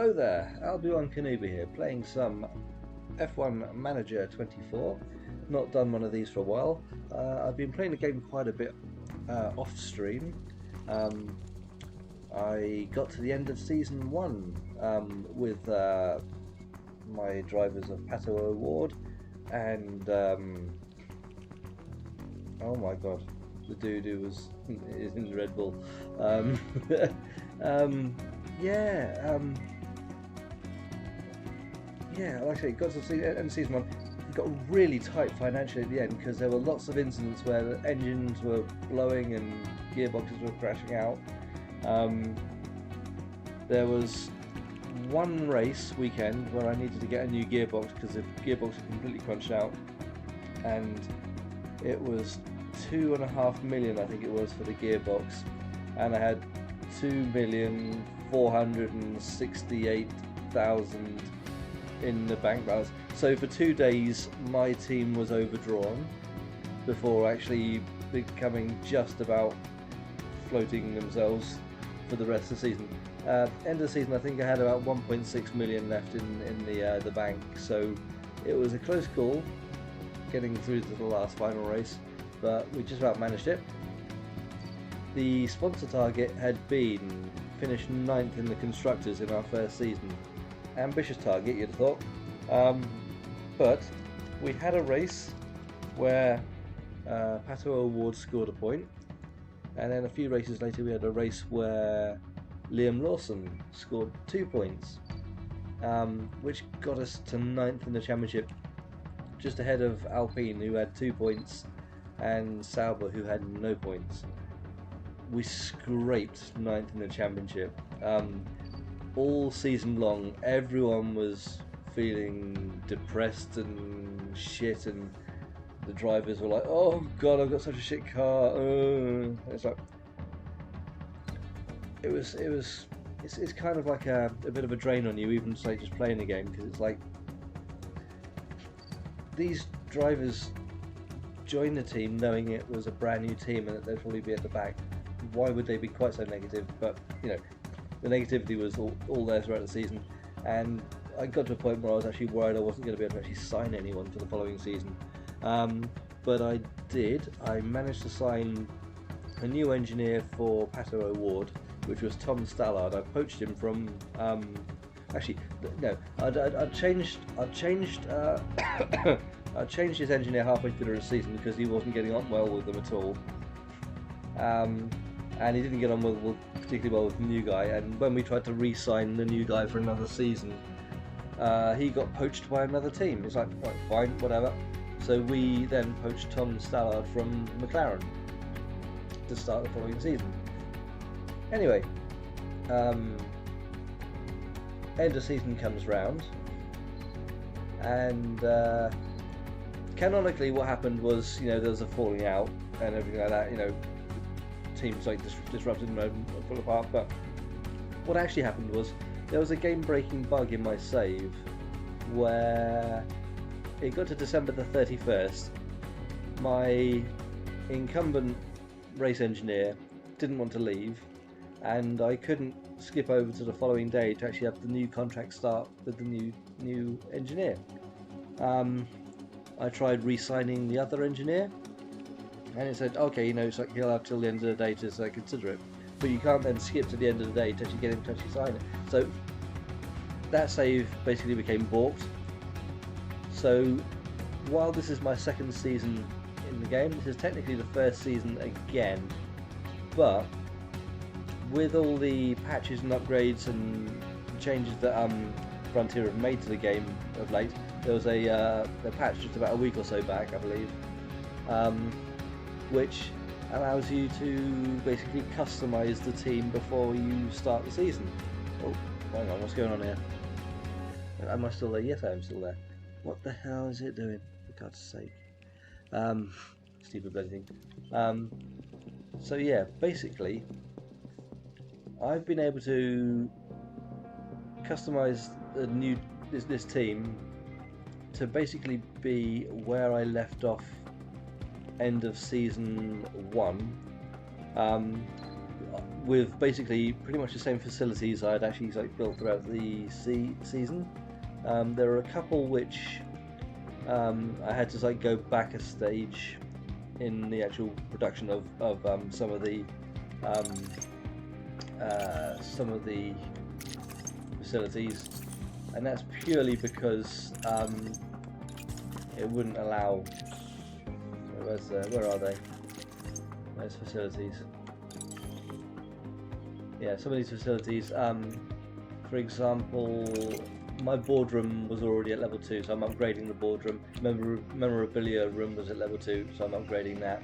Hello there, Albie-Wan here, playing some F1 Manager 24. Not done one of these for a while. I've been playing the game quite a bit off stream. I got to the end of Season 1 with my drivers of Pato Award and oh my god, the dude who is in the Red Bull. Like I say, got to the end of Season 1. It got really tight financially at the end because there were lots of incidents where the engines were blowing and gearboxes were crashing out. There was one race weekend where I needed to get a new gearbox because the gearbox was completely crunched out, and it was 2.5 million, I think it was, for the gearbox, and I had 2,468,000 in the bank balance. So for 2 days my team was overdrawn before actually becoming just about floating themselves for the rest of the season. End of the season, I think I had about 1.6 million left in the bank, so it was a close call getting through to the last final race, but we just about managed it. The sponsor target had been finished 9th in the constructors in our first season. Ambitious target, you'd have thought, but we had a race where Pato Award scored a point, and then a few races later we had a race where Liam Lawson scored 2 points, which got us to 9th in the championship, just ahead of Alpine, who had 2 points, and Sauber, who had no points. We scraped 9th in the championship. All season long, everyone was feeling depressed and shit, and the drivers were like, "Oh god, I've got such a shit car." It's like it's kind of like a bit of a drain on you, even just playing the game, because it's like these drivers joined the team knowing it was a brand new team and that they'd probably be at the back. Why would they be quite so negative? But you know, the negativity was all there throughout the season, and I got to a point where I was actually worried I wasn't going to be able to actually sign anyone for the following season. But I did. I managed to sign a new engineer for Pato Award, which was Tom Stallard. I poached him from. Actually, no. I changed his engineer halfway through the season because he wasn't getting on well with them at all. And he didn't get on particularly well with the new guy, and when we tried to re-sign the new guy for another season, he got poached by another team. It's like, right, fine, whatever. So we then poached Tom Stallard from McLaren to start the following season. Anyway, end of season comes round, and canonically what happened was, there was a falling out and everything like that, teams like disrupted and fell apart. But what actually happened was there was a game-breaking bug in my save where it got to December the 31st. My incumbent race engineer didn't want to leave, and I couldn't skip over to the following day to actually have the new contract start with the new engineer. I tried re-signing the other engineer, and it said, okay, it's like he'll have till the end of the day to consider it, but you can't then skip to the end of the day to actually get him to actually sign it. So that save basically became balked. So while this is my second season in the game, this is technically the first season again, but with all the patches and upgrades and changes that Frontier have made to the game of late, there was a patch just about a week or so back, I believe, which allows you to basically customize the team before you start the season. Oh, hang on, what's going on here? Am I still there? Yes, I am still there. What the hell is it doing? For God's sake. Stupid bloody thing. So yeah, basically, I've been able to customize this team to basically be where I left off end of season 1. with basically pretty much the same facilities I'd actually built throughout the season. There are a couple which I had to go back a stage in the actual production of some of the facilities, and that's purely because it wouldn't allow. Where are they? Those facilities. Yeah, some of these facilities. For example, my boardroom was already at level 2, so I'm upgrading the boardroom. Memorabilia room was at level 2, so I'm upgrading that.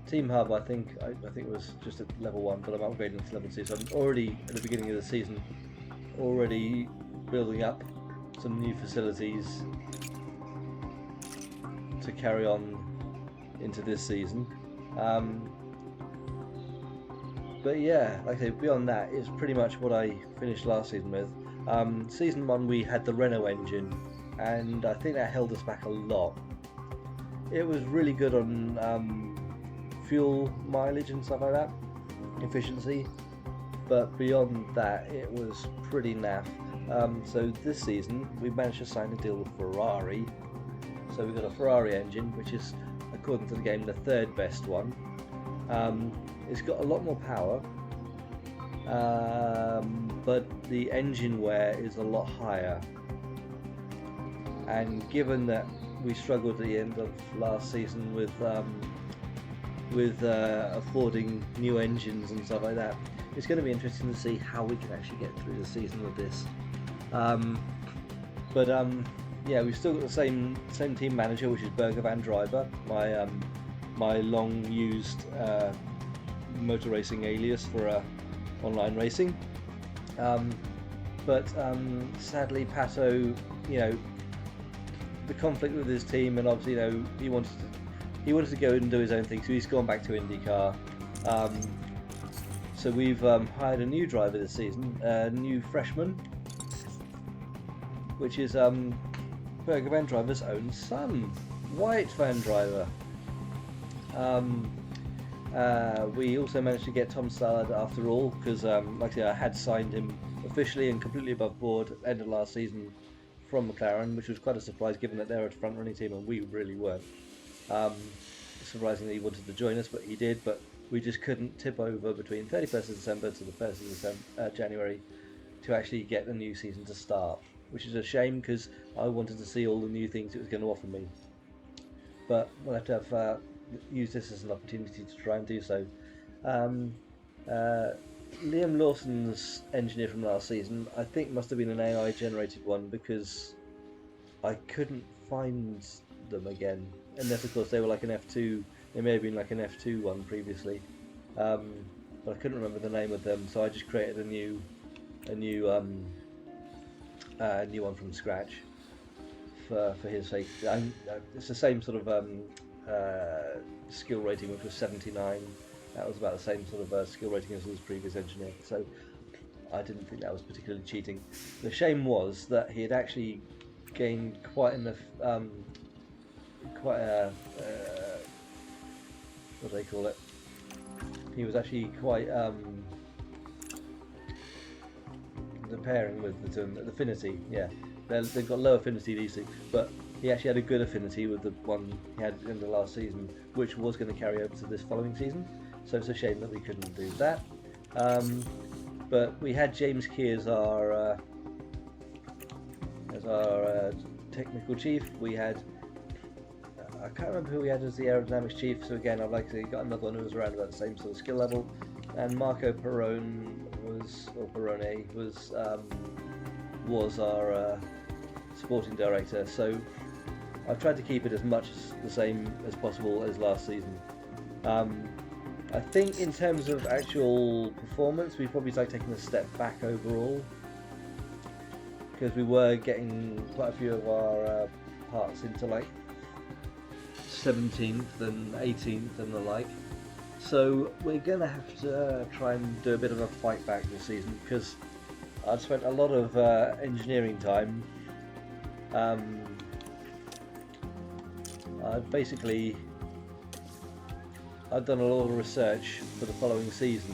Team hub, I think it was just at level 1, but I'm upgrading to level 2. So I'm already at the beginning of the season, already building up some new facilities to carry on into this season. But yeah, like I say, beyond that, it's pretty much what I finished last season with. Season 1 we had the Renault engine, and I think that held us back a lot. It was really good on fuel mileage and stuff like that, efficiency, but beyond that it was pretty naff. So this season we managed to sign a deal with Ferrari, so we've got a Ferrari engine, which is, according to the game, the 3rd best one. It's got a lot more power, but the engine wear is a lot higher, and given that we struggled at the end of last season with affording new engines and stuff like that, it's going to be interesting to see how we can actually get through the season with this. Yeah, we've still got the same team manager, which is Wyatt Van Driver, my long used motor racing alias for online racing. Sadly, Pato, the conflict with his team, and obviously, he wanted to go and do his own thing, so he's gone back to IndyCar. So we've hired a new driver this season, a new freshman, which is Wyatt Van Driver's own son, Wyatt Van Driver. We also managed to get Tom Stallard after all, because like I said, I had signed him officially and completely above board at the end of last season from McLaren, which was quite a surprise given that they're a front running team and we really weren't. Surprisingly, he wanted to join us, but he did, but we just couldn't tip over between 31st of December to the 1st of January to actually get the new season to start, which is a shame because I wanted to see all the new things it was going to offer me. But we'll have to use this as an opportunity to try and do so. Liam Lawson's engineer from last season, I think, must have been an AI generated one, because I couldn't find them again, unless of course they were like an F2. They may have been like an F2 one previously, but I couldn't remember the name of them, so I just created a new one from scratch for his sake. It's the same sort of skill rating, which was 79. That was about the same sort of skill rating as his previous engineer, so I didn't think that was particularly cheating. The shame was that he had actually gained quite enough, what do they call it? He was actually quite the pairing with the affinity. Yeah, they've got low affinity these things, but he actually had a good affinity with the one he had in the last season, which was going to carry over to this following season. So it's a shame that we couldn't do that. But we had James Key as our technical chief. We had I can't remember who we had as the aerodynamics chief. So again, I've likely got another one who was around about the same sort of skill level. And Marco Perrone was our sporting director. So I've tried to keep it as much the same as possible as last season. I think in terms of actual performance, we probably taking a step back overall, because we were getting quite a few of our parts into like 17th and 18th and the like. So we're gonna have to try and do a bit of a fight back this season, because I've spent a lot of engineering time. I've basically I've done a lot of research for the following season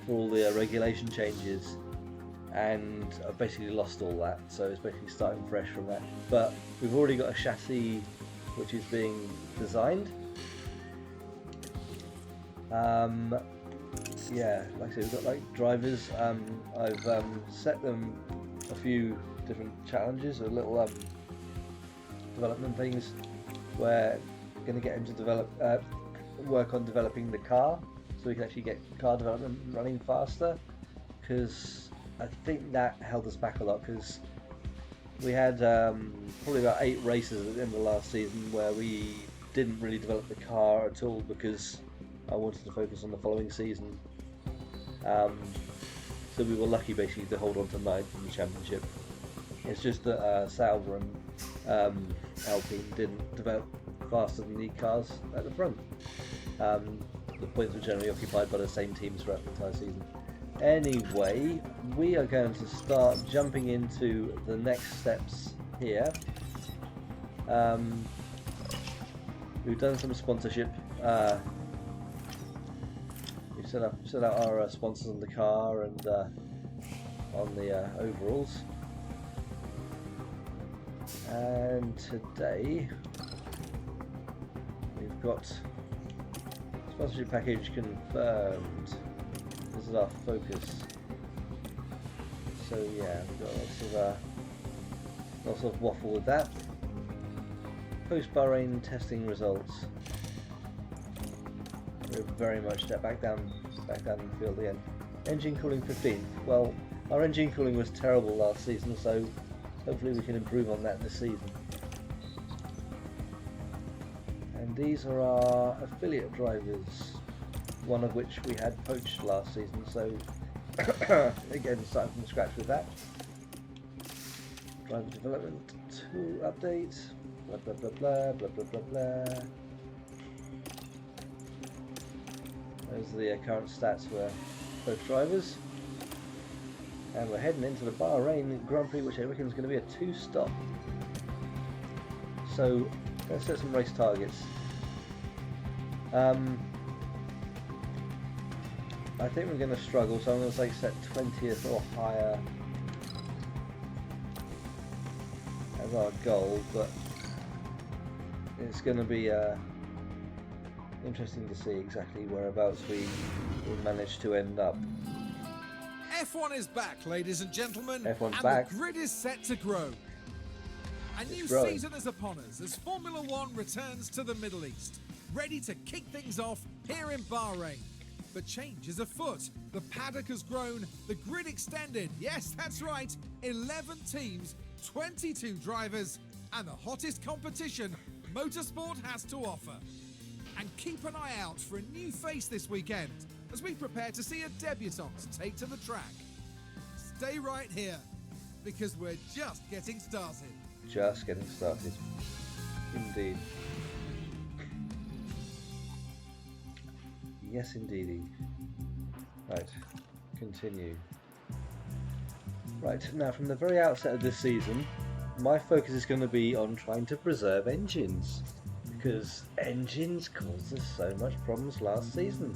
for all the regulation changes, and I've basically lost all that, so it's basically starting fresh from that. But we've already got a chassis which is being designed. Yeah, like I said, we've got like drivers. I've set them a few different challenges, or little development things, where we're going to get him to work on developing the car, so we can actually get car development running faster. Because I think that held us back a lot, because we had probably about 8 races at the end of the last season where we didn't really develop the car at all, because I wanted to focus on the following season. So we were lucky basically to hold on to 9th in the championship. It's just that Sauber and Alpine didn't develop faster than the cars at the front. The points were generally occupied by the same teams throughout the entire season. Anyway, we are going to start jumping into the next steps here. We've done some sponsorship. We've set out our sponsors on the car and on the overalls. And today we've got sponsorship package confirmed. This is our focus. So yeah, we've got lots of waffle with that. Post Bahrain testing results. We're very much back down the field again. Engine cooling 15th. Well, our engine cooling was terrible last season, so hopefully we can improve on that this season. And these are our affiliate drivers, one of which we had poached last season, so again starting from scratch with that. Driver development tool update, blah blah blah blah blah blah blah blah. Those are the current stats for both drivers. And we're heading into the Bahrain Grand Prix, which I reckon is going to be a 2-stop. So let's set some race targets. I think we're going to struggle, so I'm going to say set 20th or higher as our goal, but it's going to be interesting to see exactly whereabouts we manage to end up. F1 is back, ladies and gentlemen, F1's and back. The grid is set to grow. A new growing. season is upon us as Formula One returns to the Middle East, ready to kick things off here in Bahrain. But change is afoot. The paddock has grown, the grid extended. Yes, that's right, 11 teams, 22 drivers, and the hottest competition motorsport has to offer. And keep an eye out for a new face this weekend as we prepare to see a debutant take to the track. Stay right here, because we're just getting started. Just getting started. Indeed. Yes, indeedy. Right, continue. Right, now from the very outset of this season, my focus is going to be on trying to preserve engines, because engines caused us so much problems last season.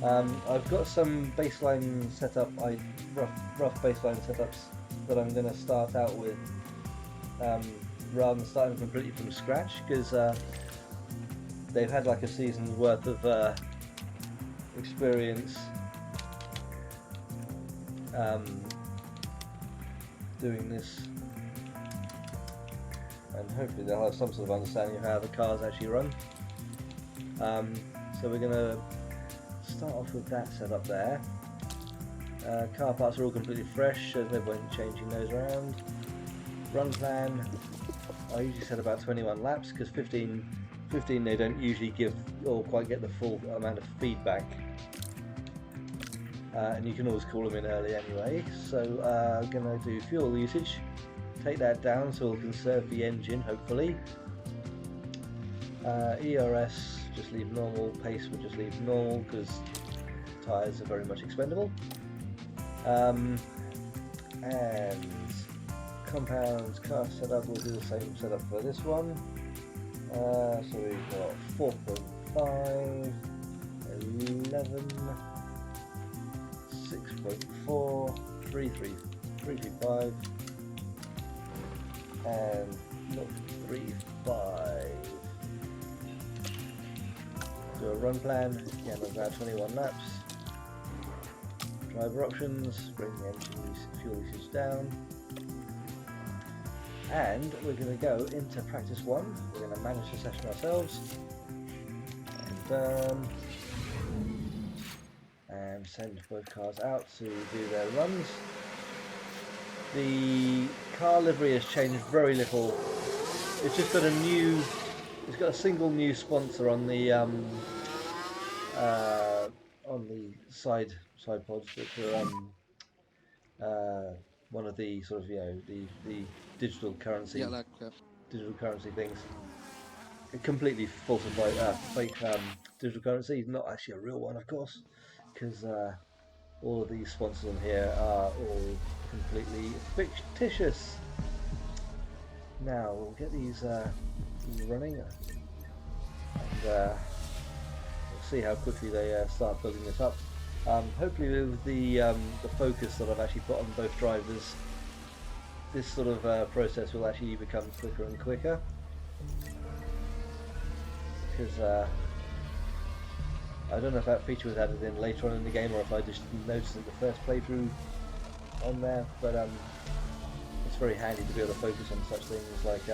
I've got some baseline setup, rough baseline setups that I'm going to start out with, rather than starting completely from scratch, because they've had like a season's worth of experience doing this, and hopefully they'll have some sort of understanding of how the cars actually run. So we're going to start off with that setup there. Car parts are all completely fresh, so there's no point in changing those around. Run plan, I usually set about 21 laps, because 15 they don't usually give or quite get the full amount of feedback. And you can always call them in early anyway. So I'm going to do fuel usage, take that down so we'll conserve the engine hopefully. ERS, just leave normal. Pace, we'll just leave normal because tyres are very much expendable. And compounds, car setup, we'll do the same setup for this one. So we've got 5, 11, 6.4, 335, and 0.35. Do a run plan, again about 21 laps. Driver options, bring the engine fuel usage down. And we're going to go into practice 1. We're going to manage the session ourselves. And send both cars out to do their runs. The car livery has changed very little. It's just got a new, it's got a single new sponsor on the side pods, which are one of the sort of the digital currency digital currency things. A completely falsified fake digital currency, not actually a real one, of course, because all of these sponsors on here are all completely fictitious. Now we'll get these running, and we'll see how quickly they start building this up. Hopefully with the focus that I've actually put on both drivers, this sort of process will actually become quicker and quicker. Because I don't know if that feature was added in later on in the game or if I just noticed it the first playthrough on there, but it's very handy to be able to focus on such things like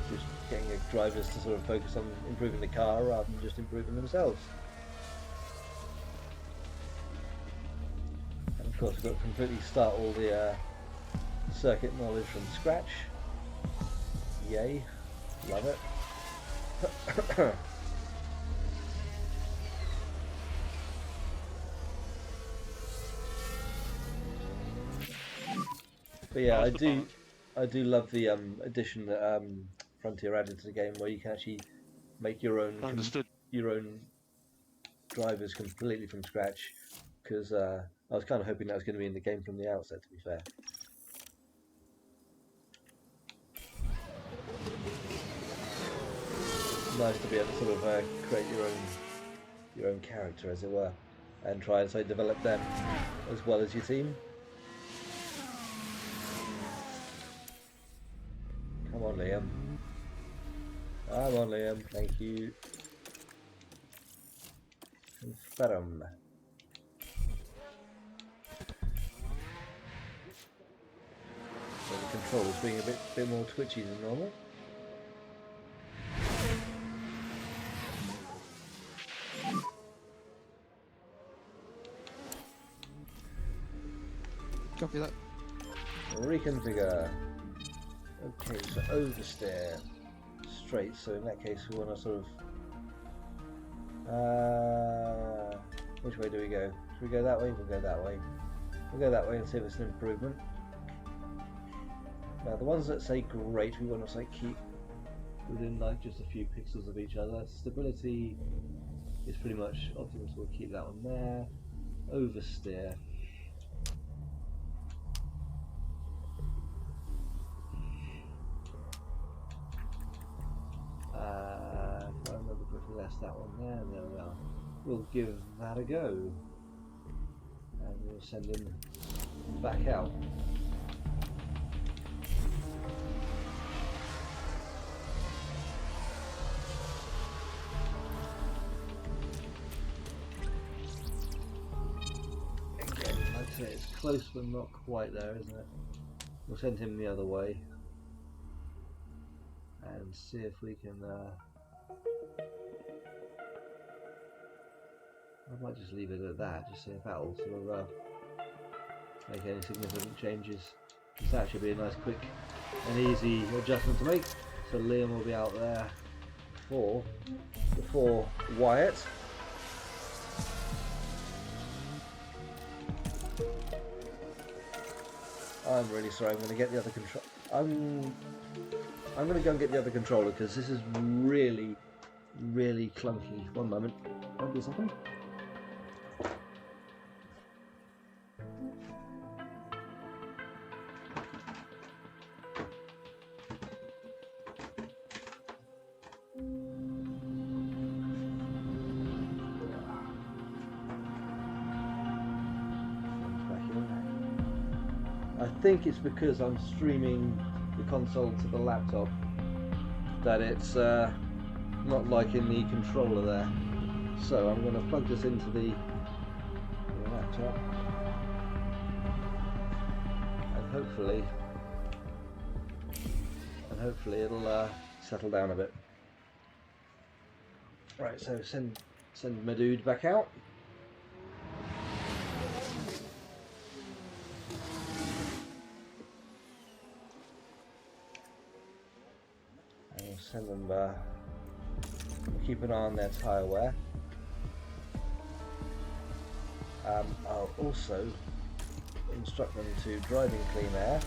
just getting the drivers to sort of focus on improving the car rather than just improving themselves. And of course we've got to completely start all the circuit knowledge from scratch. Yay, love it. But yeah, I do love the addition that Frontier added to the game, where you can actually make your own drivers completely from scratch. Because I was kind of hoping that was going to be in the game from the outset, to be fair. Nice to be able to sort of create your own character, as it were, and try and develop them as well as your team. Come on, Liam. Come on, Liam. Thank you. Confirm. So the controls being a bit more twitchy than normal. Copy that. Reconfigure. Okay, so oversteer. Straight, so in that case we want to sort of... which way do we go? Should we go that way? We'll go that way. We'll go that way and see if it's an improvement. Now the ones that say great, we want to keep within like just a few pixels of each other. Stability is pretty much optimal, so we'll keep that one there. Oversteer. If I remember correctly, that's that one there, and there we are. We'll give that a go, and we'll send him back out. Again, I'd say it's close but not quite there, isn't it? We'll send him the other way and see if we can I might just leave it at that, just see if that will sort of make any significant changes. Because that should be a nice quick and easy adjustment to make. So Liam will be out there before Wyatt. I'm really sorry, I'm going to get the other control. I'm going to go and get the other controller because this is really, really clunky. One moment. Won't be a second. think it's because I'm streaming the console to the laptop that it's not liking the controller there. So I'm going to plug this into the laptop, and hopefully it'll settle down a bit. Right, so send my dude back out. And we'll send them. We'll keep an eye on their tyre wear. I'll also instruct them to drive in clean air,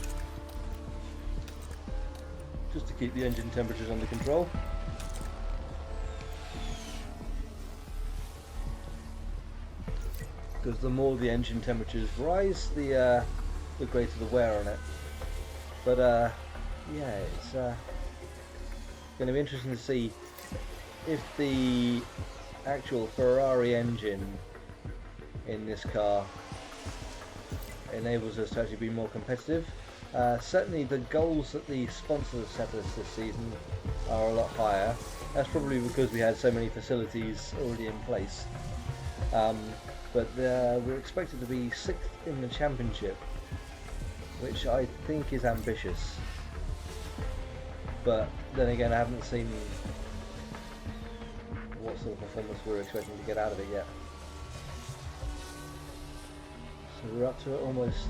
just to keep the engine temperatures under control. Because the more the engine temperatures rise, the greater the wear on it. But yeah, it's going to be interesting to see if the actual Ferrari engine in this car enables us to actually be more competitive. Certainly the goals that the sponsors set us this season are a lot higher. That's probably because we had so many facilities already in place. But we're expected to be 6th in the championship, which I think is ambitious. But then again, I haven't seen what sort of performance we're expecting to get out of it yet. So we're up to almost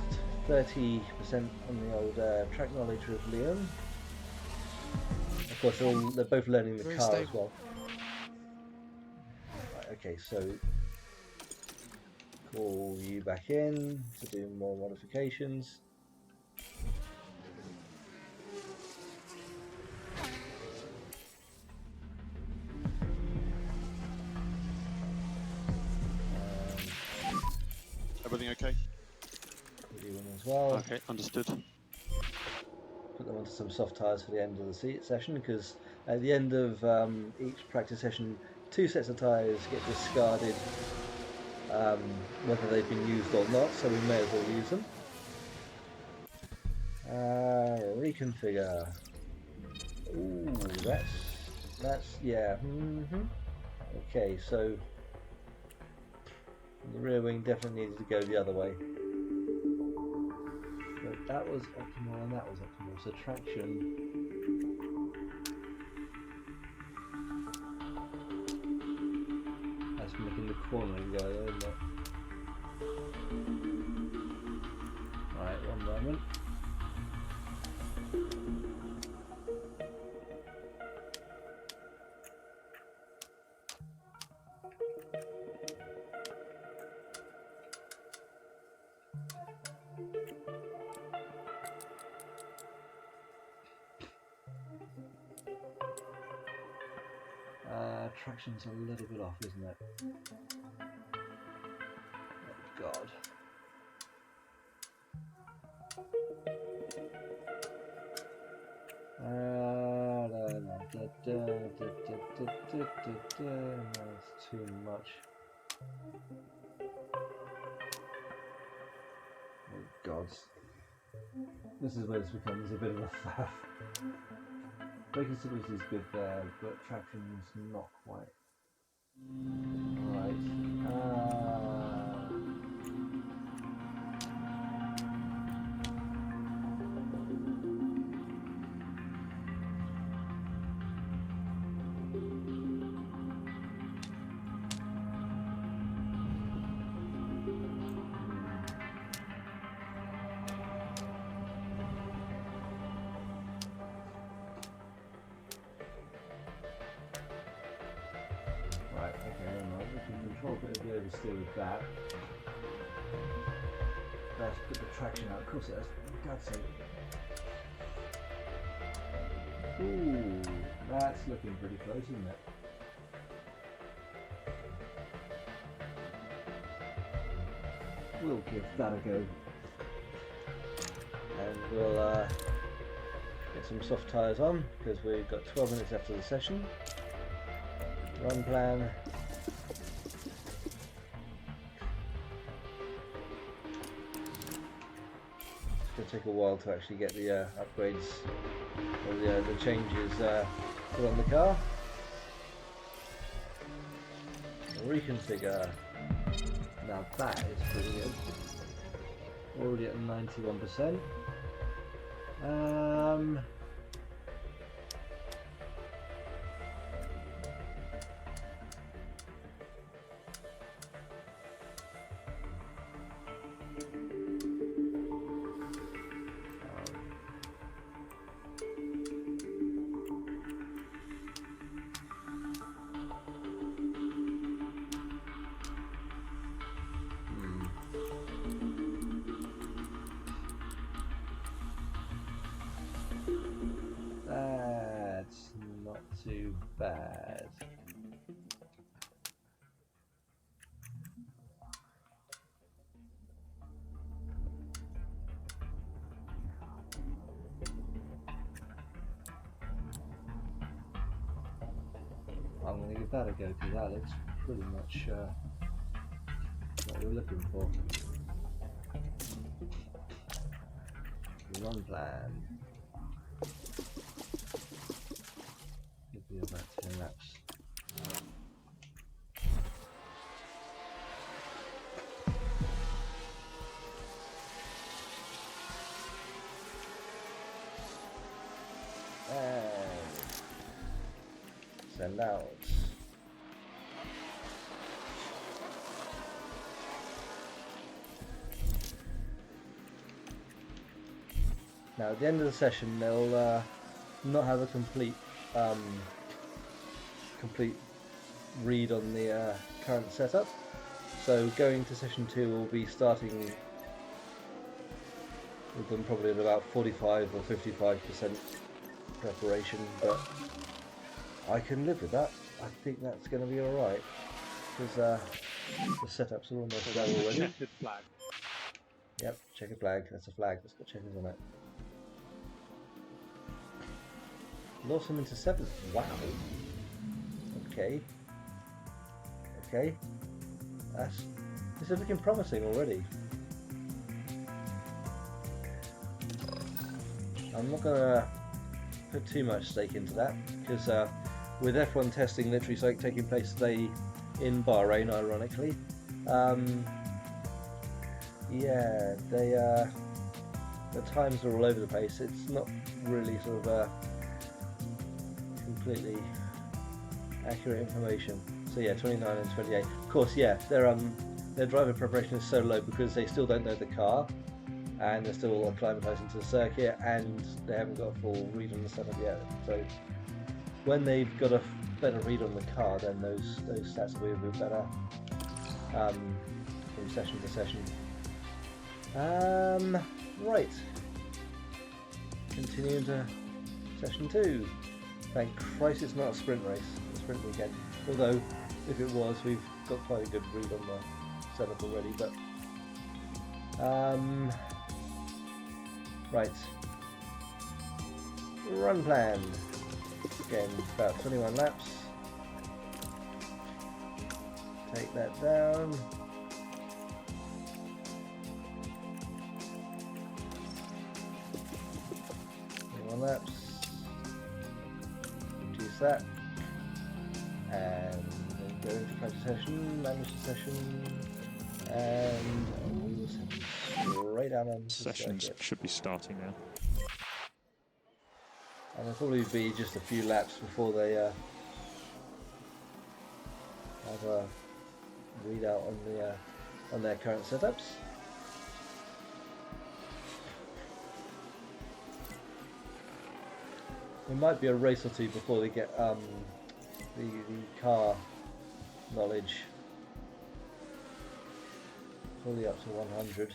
30% on the old track knowledge with Leon. Of course, they're both learning the car as well. Right, okay, so call you back in to do more modifications. Everything okay? As well. Okay, understood. Put them onto some soft tyres for the end of the session, because at the end of each practice session 2 sets of tyres get discarded, whether they've been used or not, so we may as well use them. Reconfigure. Ooh, that's yeah. Okay, so the rear wing definitely needed to go the other way. But that was optimal and that was optimal, so traction. That's making the cornering go there, isn't it? Right, one moment. Traction's a little bit off, isn't it? Oh God. That's too much. Oh God. This is where this becomes a bit of a faff. Braking stability is good there, but traction is not quite. Right. Right, okay, we can control a bit of the oversteer with that. Let's put the traction out. Of course it has. For God's sake. Ooh, that's looking pretty close, isn't it? We'll give that a go. And we'll get some soft tyres on, because we've got 12 minutes after the session. Run plan. going to take a while to actually get the upgrades or the changes put on the car. Reconfigure. Now that is pretty good. Already at 91%. That's not too bad. I'm going to give that a go because that looks pretty much what we're looking for. Run plan. Give me about 10 laps. And send out. Now at the end of the session they'll not have a complete read on the current setup, so going to session 2 will be starting with them probably at about 45 or 55% preparation, but I can live with that. I think that's going to be alright because the setups are almost done already. Checkered flag. Yep, checkered flag. That's a flag that's got checkers on it. Lost him into 7th. Wow. Okay. Okay. This is looking promising already. I'm not gonna put too much stake into that because with F1 testing literally taking place today in Bahrain, ironically, yeah, the times are all over the place. It's not really sort of completely accurate information. So yeah, 29 and 28. Of course, yeah, their driver preparation is so low because they still don't know the car, and they're still acclimatizing to the circuit, and they haven't got a full read on the setup yet. So when they've got a better read on the car, then those stats will be a bit better from session to session. Right. Continuing to session 2. Thank Christ it's not a sprint race, a sprint weekend. Although, if it was, we've got quite a good read on the setup already, but... right. Run plan. Again, about 21 laps. Take that down. 21 laps. Reduce that. And then go into practice session, manage the session, and we will send straight down on Sessions should be starting now. And it'll probably be just a few laps before they have a readout on their current setups. There might be a race or two before they get the car knowledge fully up to 100.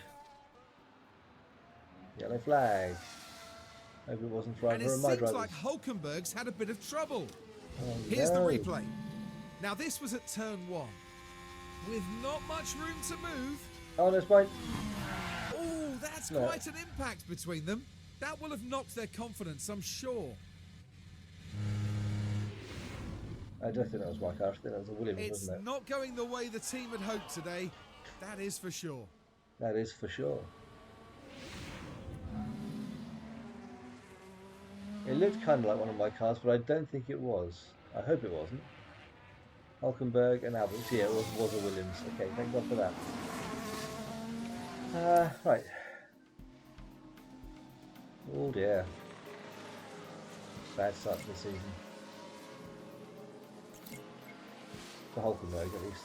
Yellow flag. Hope it wasn't driver and it or my seems drivers. like Hulkenberg's had a bit of trouble. Oh, Here's no. the replay. Now this was at turn 1, with not much room to move. Oh, that's mine. Oh, that's No. quite an impact between them. That will have knocked their confidence, I'm sure. I don't think that was my car. I think that was a Williams, It's wasn't it? not going the way the team had hoped today. That is for sure. That is for sure. It looked kind of like one of my cars, but I don't think it was. I hope it wasn't. Hulkenberg and Albert. Yeah, it was a Williams. Okay, thank God for that. Right. Oh dear. Bad start to the season. For Hulkenberg, at least.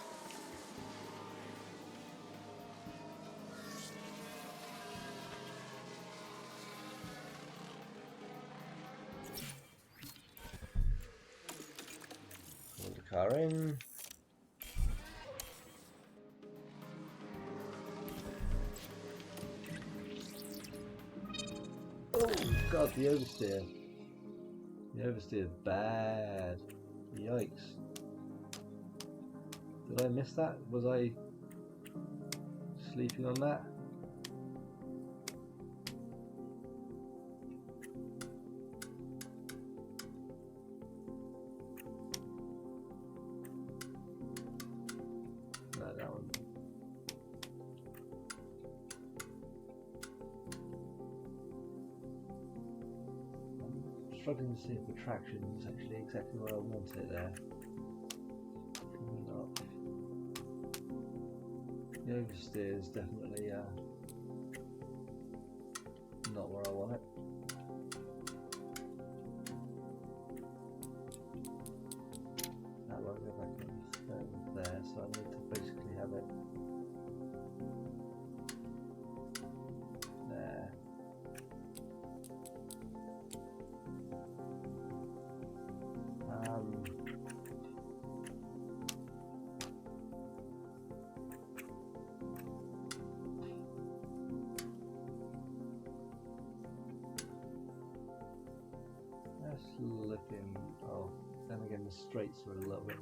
Pull the car in. Oh God, the oversteer. The oversteer, bad. Yikes. Did I miss that? Was I sleeping on that? No, that one. I'm struggling to see if the traction is actually exactly where I want it there. Probably not. The oversteer is definitely not where I want it. That won't go back in there, so I need to basically have it there. Looking, oh, then again the straights are a little bit.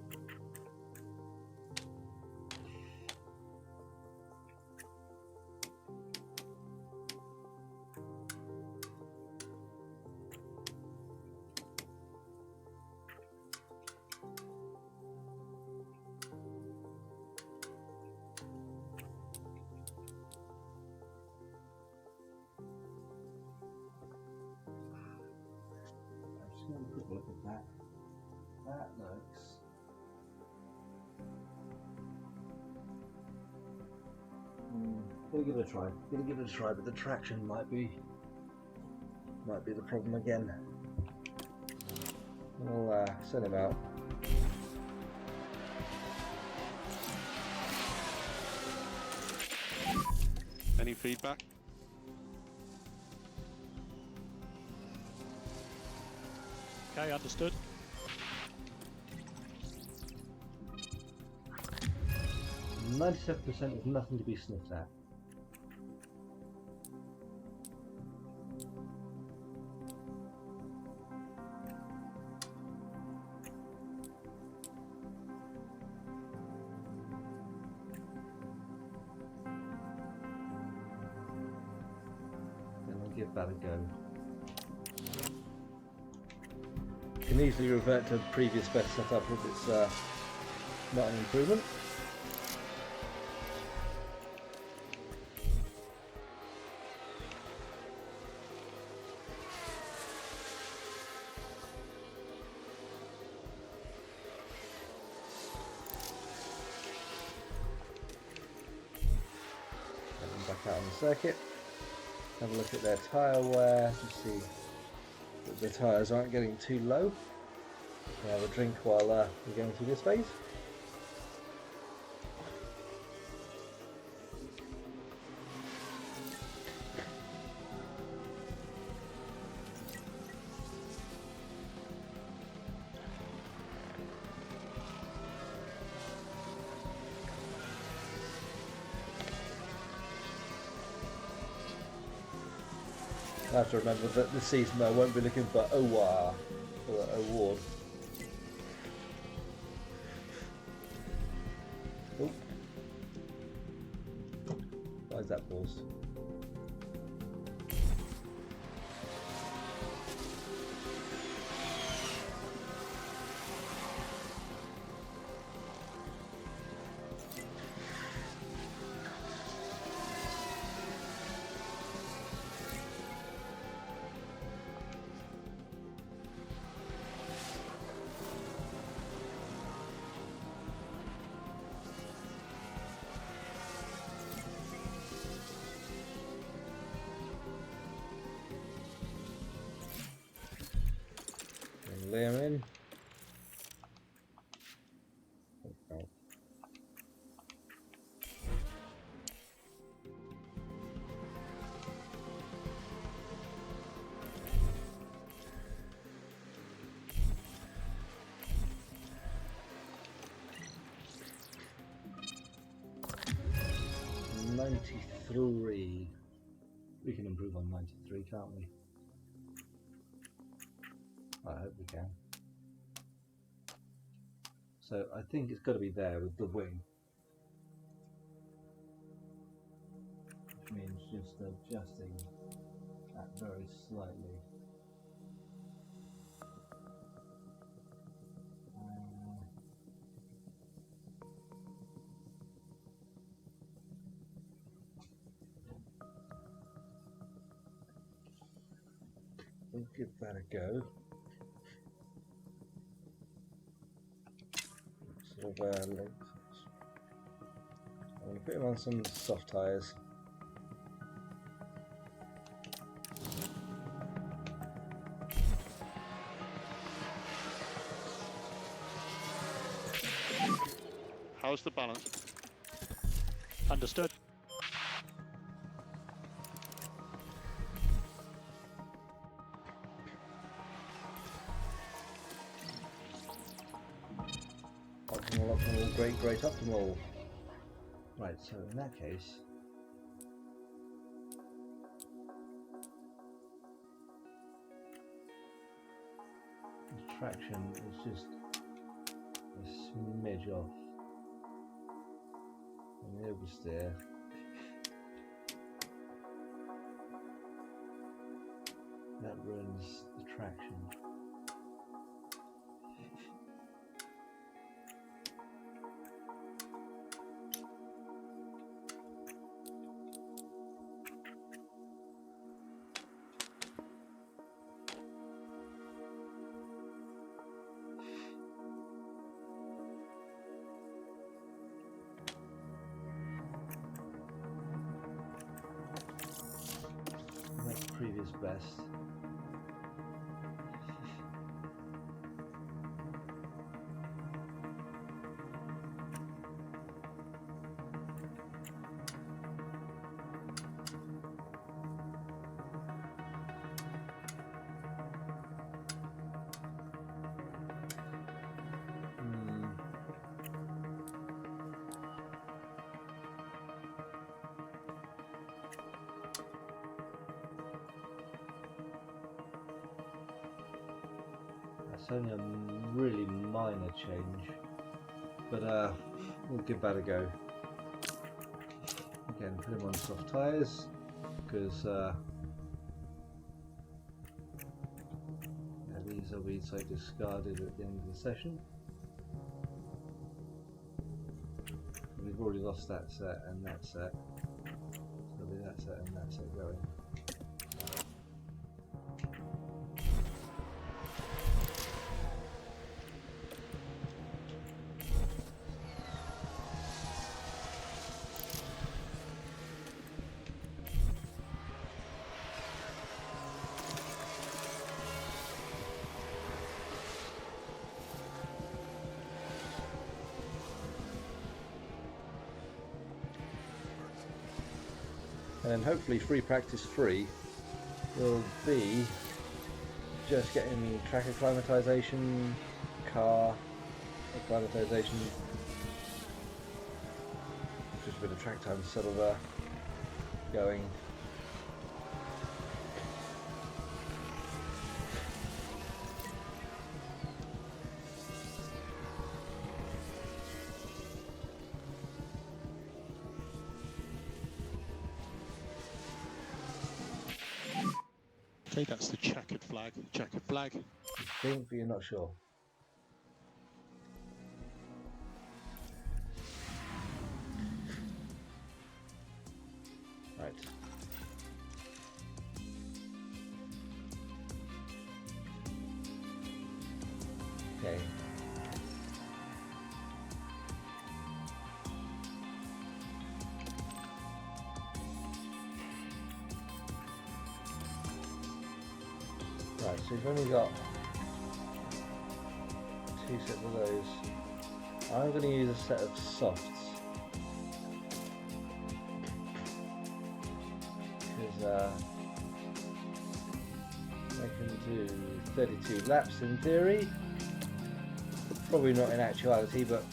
Have a quick look at that. That looks gonna give it a try. Gonna give it a try, but the traction might be the problem again. We'll send him out. Any feedback? Okay, understood. %97% is nothing to be sniffed at. Then we'll give that a go. Can easily revert to previous best setup if it's not an improvement. Back out on the circuit. Have a look at their tyre wear to see that the tyres aren't getting too low. We'll have a drink while we're going through this phase. I have to remember that this season I won't be looking for OWA for an award. Oh. Why is that paused? Liam in. Okay. .93. We can improve on 93, can't we? I hope we can. So I think it's got to be there with the wing. Which means just adjusting that very slightly. We'll give that a go. Sort of length. I'm going to put him on some soft tyres. How's the balance? Understood. Optimal, great optimal. Right, so in that case, the traction is just a smidge off. And the oversteer. That ruins the traction. Next previous best. That's only a really minor change, but we'll give that a go. Again, put him on soft tyres because these will be so discarded at the end of the session. We've already lost that set and that set, so there'll be that set and that set going. And hopefully free practice 3 will be just getting track acclimatization, car acclimatization, just a bit of track time to settle there, going. Okay, that's the checkered flag. Checkered flag. I think, but you're not sure. Right. Okay. Right, so we've only got 2 sets of those. I'm going to use a set of softs. Because I can do 32 laps in theory. Probably not in actuality, but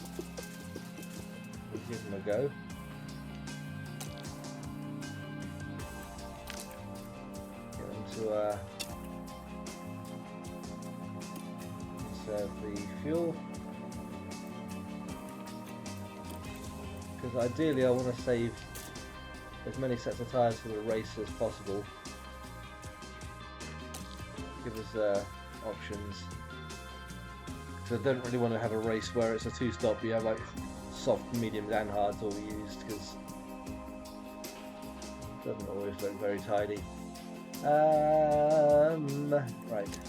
we'll give them a go. Get them to conserve the fuel. Because ideally I want to save as many sets of tyres for the race as possible. Give us options. Because I don't really want to have a race where it's a 2-stop. You have like soft, mediums and hards all used, because it doesn't always look very tidy. Right,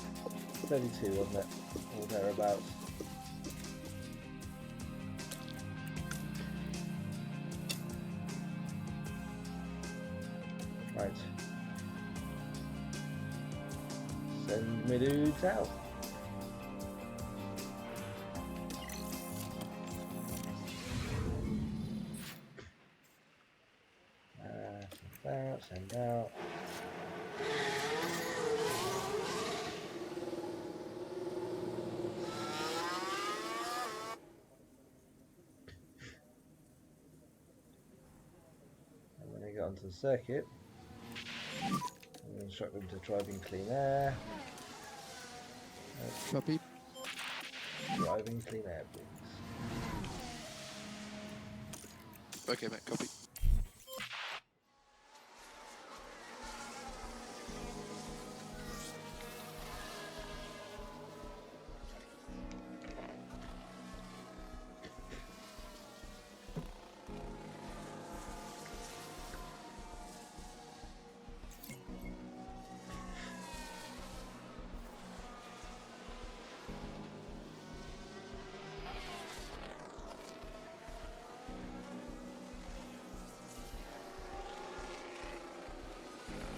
32 wasn't it? Or thereabouts. Right. Send me dudes out. Send out. And when I get onto the circuit, I'm going to instruct them to drive in clean air. Copy. Drive in clean air, please. Okay, mate, copy.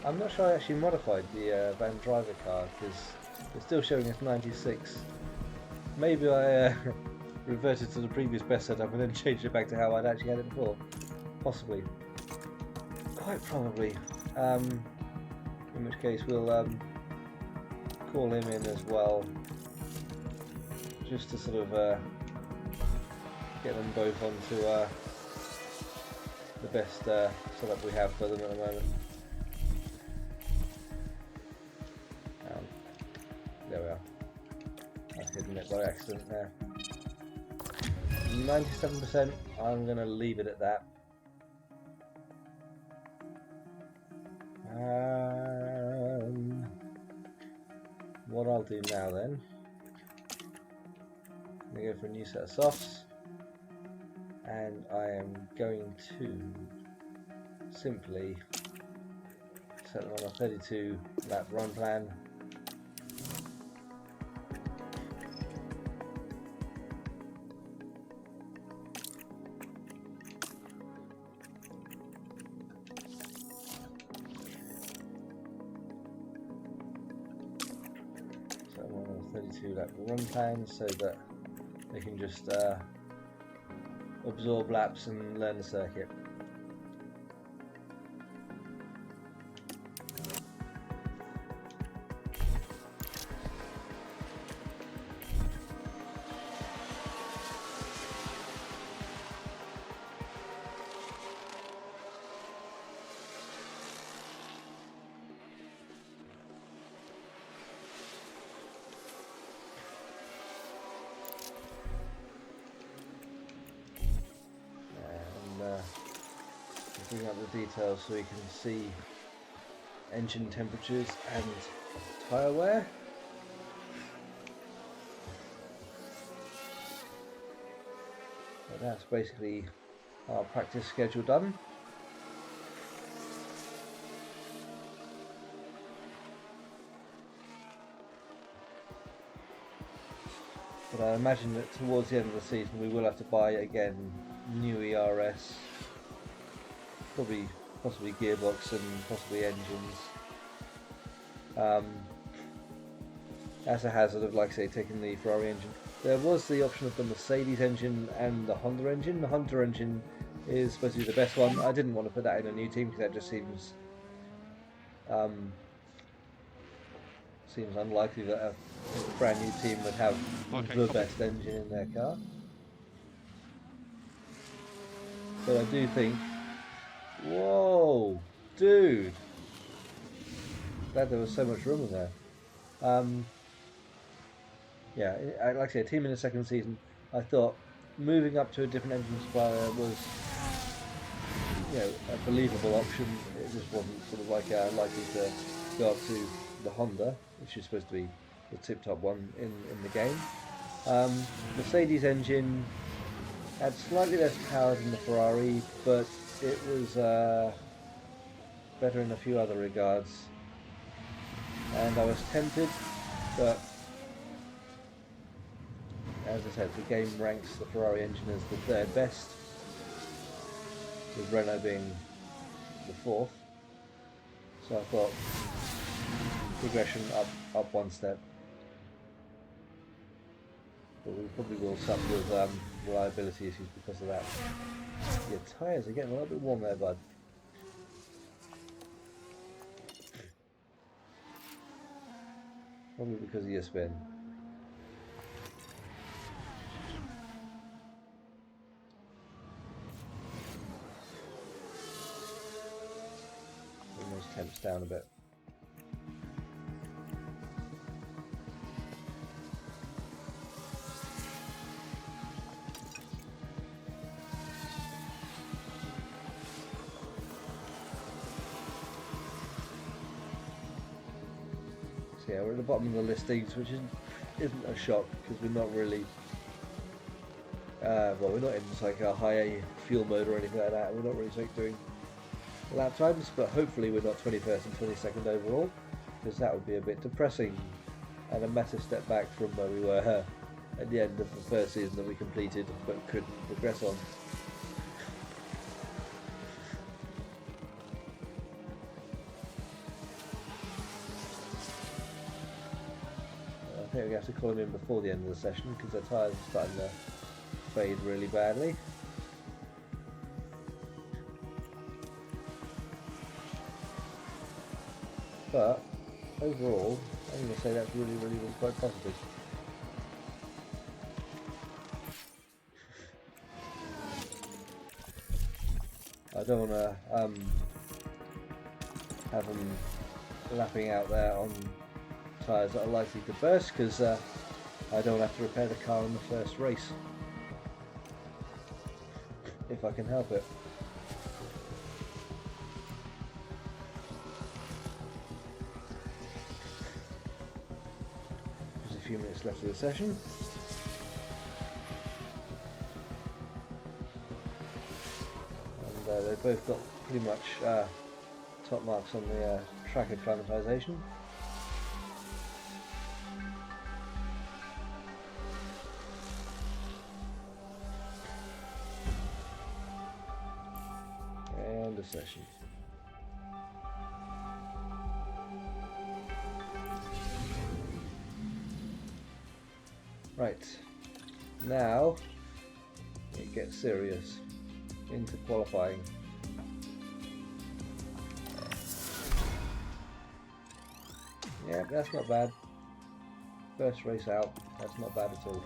I'm not sure I actually modified the Van Driver car, because it's still showing us 96. Maybe I reverted to the previous best setup and then changed it back to how I'd actually had it before. Possibly. Quite probably. In which case we'll call him in as well, just to sort of get them both onto the best setup we have for them at the moment. There we are. I've hidden it by accident there. 97%, I'm going to leave it at that. What I'll do now then, I'm going to go for a new set of softs, and I am going to simply set them on a 32 lap run plan. So I'm on a 32 lap run plan so that they can just absorb laps and learn the circuit. Bring up the details so we can see engine temperatures and tyre wear. So that's basically our practice schedule done. But I imagine that towards the end of the season we will have to buy again new ERS. Possibly gearbox and possibly engines. as a hazard of, like I say, taking the Ferrari engine. There was the option of the Mercedes engine and the Honda engine. The Honda engine is supposed to be the best one. I didn't want to put that in a new team because that just seems unlikely that a brand new team would have the best engine in their car. But I do think, whoa, dude, glad there was so much room in there. Yeah, like I say, a team in the second season, I thought moving up to a different engine supplier was, a believable option. It just wasn't sort of like likely to go up to the Honda, which is supposed to be the tip-top one in the game. Mercedes engine had slightly less power than the Ferrari, but it was better in a few other regards. And I was tempted, but as I said, the game ranks the Ferrari engine as the third best, with Renault being the fourth. So I thought progression up one step. But we probably will suffer with reliability issues because of that. Your tyres are getting a little bit warm there, bud. Probably because of your spin. Bring those temps down a bit. Yeah, we're at the bottom of the listings, which isn't a shock because we're not really, we're not in like a high fuel mode or anything like that. We're not really like doing lap times, but hopefully we're not 21st and 22nd overall, because that would be a bit depressing and a massive step back from where we were at the end of the first season that we completed but couldn't progress on. I think we have to call him in before the end of the session because their tyres are starting to fade really badly. But overall, I'm going to say that's really quite positive. I don't want to have them lapping out there on tyres that are likely to burst because I don't have to repair the car in the first race if I can help it. There's a few minutes left of the session. And they've both got pretty much top marks on the track acclimatization. Session. Right, now it gets serious into qualifying. Yeah, that's not bad. First race out, that's not bad at all.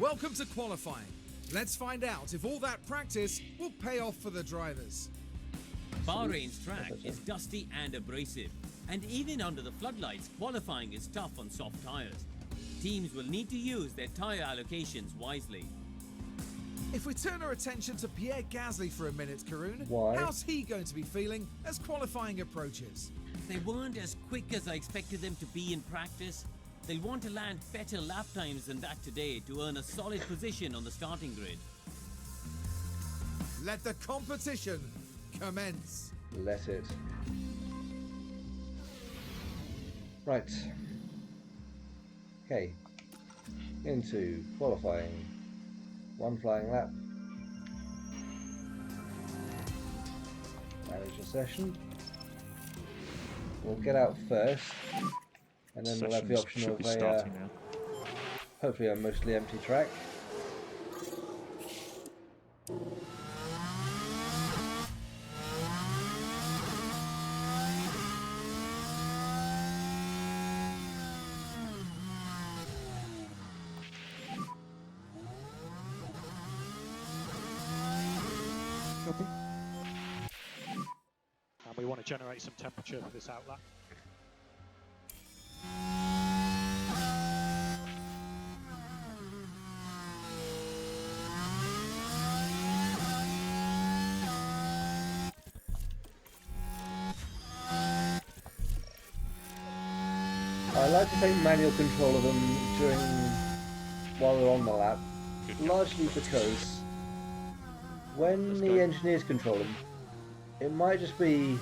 Welcome to qualifying. Let's find out if all that practice will pay off for the drivers. Bahrain's track is dusty and abrasive, and even under the floodlights, qualifying is tough on soft tyres. Teams will need to use their tyre allocations wisely. If we turn our attention to Pierre Gasly for a minute, Karun, Why? How's he going to be feeling as qualifying approaches? They weren't as quick as I expected them to be in practice. They'll want to land better lap times than that today to earn a solid position on the starting grid. Let the competition commence. Let it. Right. Okay. Into qualifying. One flying lap. Manage a session. we'll get out first, and then we'll have the Sessions option should of be a starting now. hopefully a mostly empty track. Copy. And we want to generate some temperature for this outlap. I like to take manual control of them while they're on the lap, largely because when the engineers control them, it might just be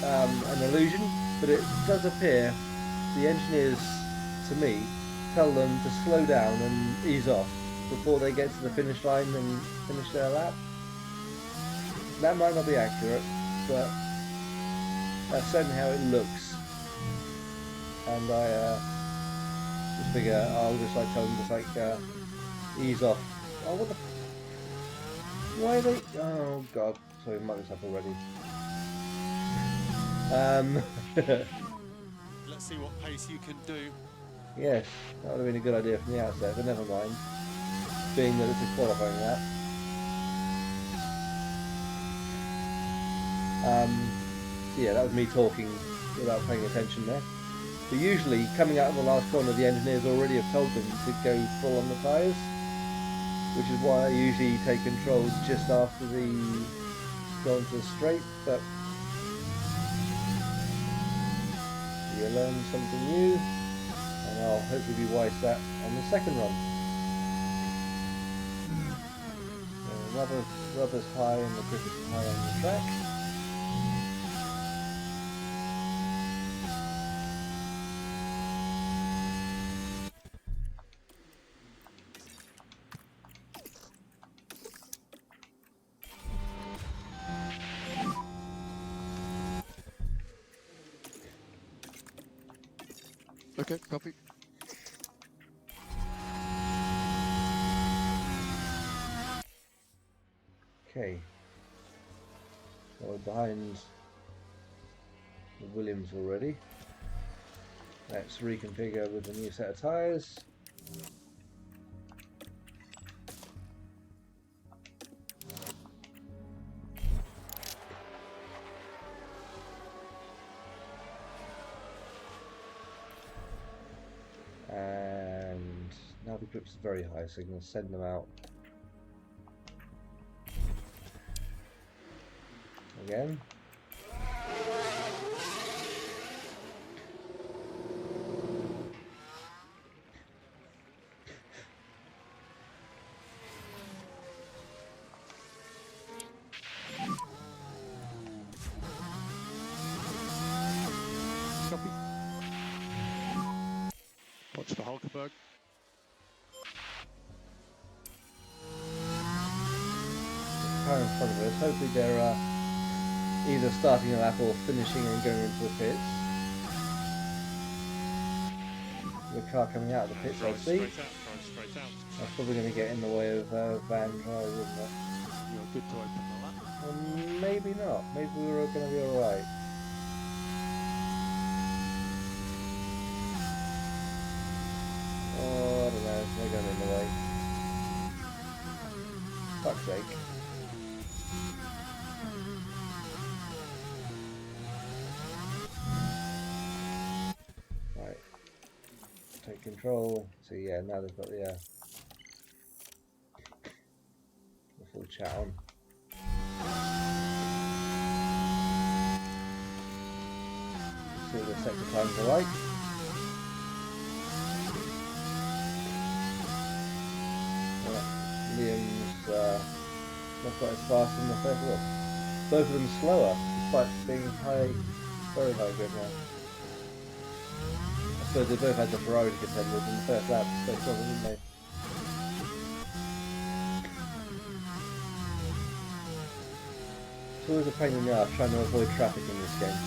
an illusion, but it does appear the engineers, to me, tell them to slow down and ease off before they get to the finish line and finish their lap. That might not be accurate, but that's certainly how it looks. And I just figure I'll just like tell them ease off. Oh, what the? Why are they? Oh God! Sorry, mic was up already. Let's see what pace you can do. Yes, that would have been a good idea from the outset, but never mind. Being that it's a qualifying lap. Yeah, that was me talking without paying attention there. But usually, coming out of the last corner, the engineers already have told them to go full on the tyres, which is why I usually take control just after the go into the straight. But you learn something new, and I'll hopefully be wise to that on the second run. So rubber's high and the grip is high on the track. Okay, copy. Okay. So we're behind the Williams already. Let's reconfigure with a new set of tyres. And now the grip's very high, so I'm going to send them out again. Copy. Watch for Hulkenberg. Car in front of us, hopefully they're either starting a lap or finishing and going into the pits. The car coming out of the pits, I see. Drive straight out. That's probably going to get in the way of Van Driver, isn't it? You're good to open the lap. Maybe not. Maybe we're going to be alright. Oh, I don't know. They're going in the way. Fuck's sake. Right. Take control. So yeah, now they've got the full chat on. See what the sector times are like. Liam's not quite as fast in the first one. Both of them slower, despite being high, very high grip now. I suppose they both had the Ferrari to contend with in the first lap, so didn't they? It's always a pain in the arse trying to avoid traffic in this game.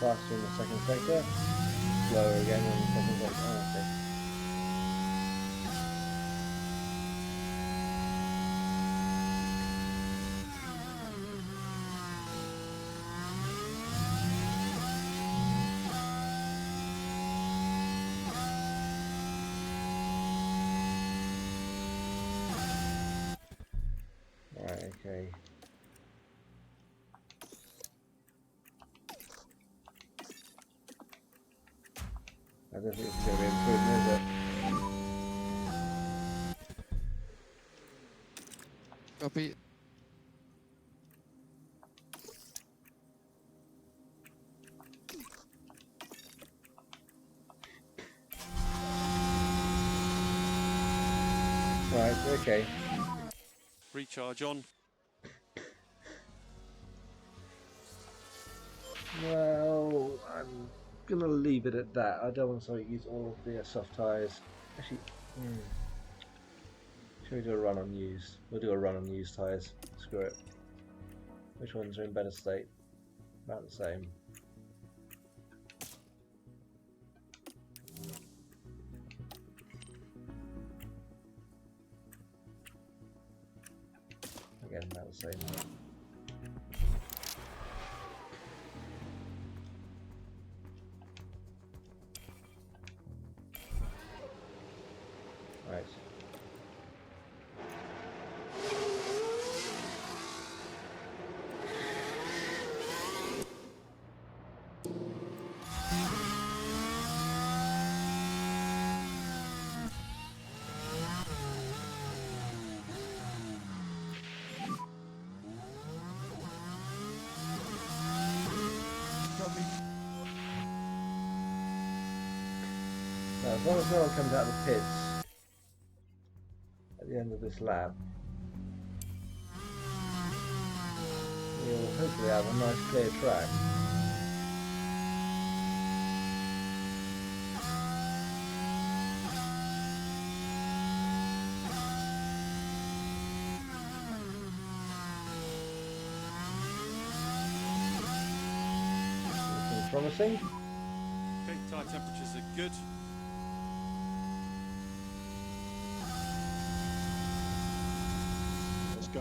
faster in the second sector, slower again in the second sector. Oh, okay. Right, okay. I don't think it's going to be improvement, is it? Copy. Right, okay. Recharge on. Well, I'm going to leave it at that. I don't want to use all of the soft tyres. Actually, shall we do a run on used? We'll do a run on used tyres. Screw it. Which ones are in better state? About the same. Again, about the same. Right. Now, as long as no one comes out of the pits at the end of this lap, we'll hopefully have a nice clear track. Looking promising. Okay, tyre temperatures are good. Let's go.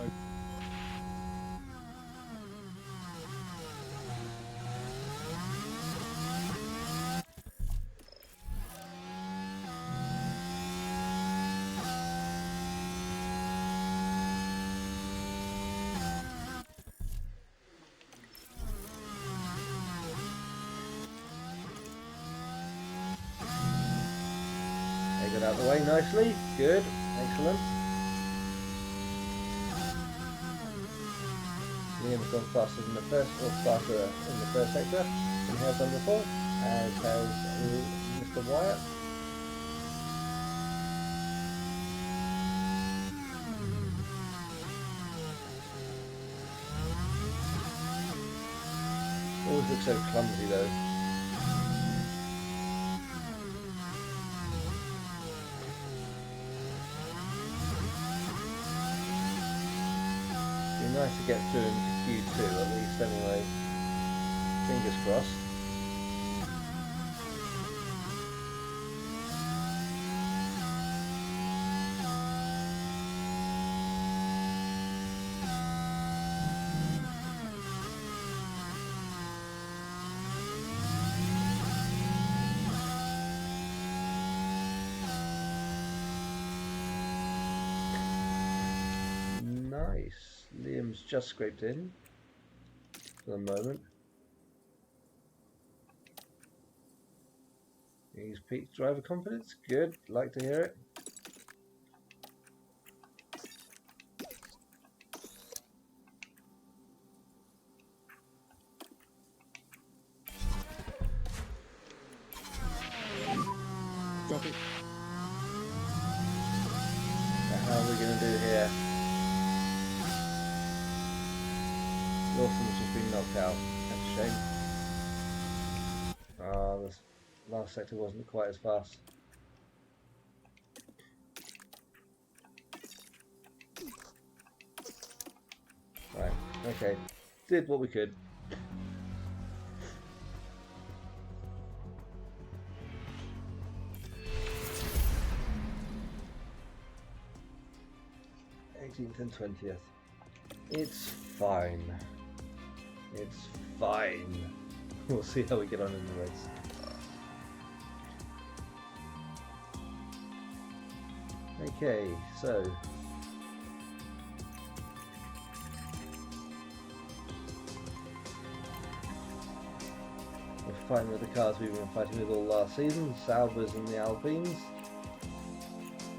They got out of the way nicely. Good. Excellent. Liam's gone faster than the first, or faster in the first sector than he has done before, as has Mr. Wyatt. Always looks so clumsy though. Be nice to get through into Q2 at least anyway. Fingers crossed. Nice. Liam's just scraped in for the moment. He's peaked driver confidence. Good. Like to hear it. Copy. Now, how are we going to do here? Lawson's just been knocked out. That's a shame. Ah, this last sector wasn't quite as fast. Right, okay. Did what we could. 18th and 20th. It's fine. It's fine. We'll see how we get on in the race. Okay, so we're fighting with the cars we've been fighting with all last season, Saubers and the Alpines.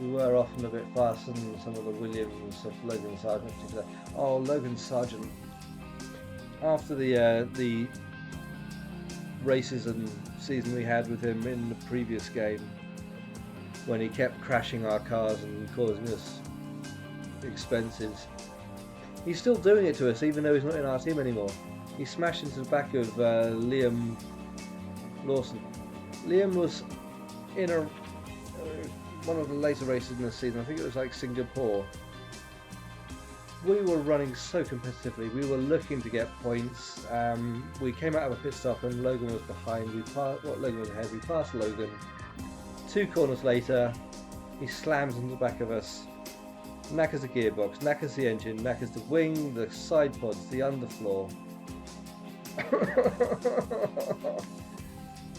We were often a bit faster than some of the Williams of Logan Sargent in particular. Oh, Logan Sargent. After the races and season we had with him in the previous game, when he kept crashing our cars and causing us expenses, he's still doing it to us even though he's not in our team anymore. He smashed into the back of Liam Lawson. Liam was in one of the later races in the season, I think it was like Singapore. We were running so competitively, we were looking to get points. We came out of a pit stop and Logan was behind. Logan was ahead, we passed Logan. 2 corners later, he slams into the back of us, knackers the gearbox, knackers the engine, knackers the wing, the side pods, the underfloor.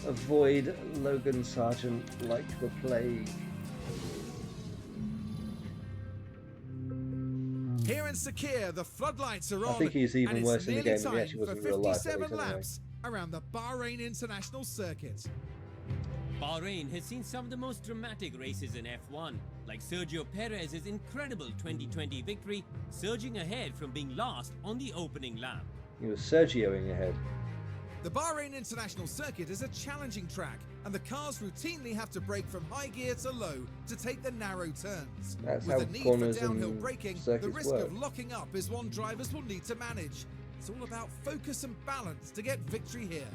Avoid Logan Sargent like the plague. Here in Sakir, the floodlights are on. I think he's even and worse in the it's game than he actually was in real life. 57 laps around the Bahrain International Circuit. Bahrain has seen some of the most dramatic races in F1, like Sergio Perez's incredible 2020 victory, surging ahead from being last on the opening lap. He was Sergioing ahead. The Bahrain International Circuit is a challenging track, and the cars routinely have to brake from high gear to low to take the narrow turns. That's With how the need corners for downhill and braking, the circuits risk work. of locking up is one drivers will need to manage. It's all about focus and balance to get victory here.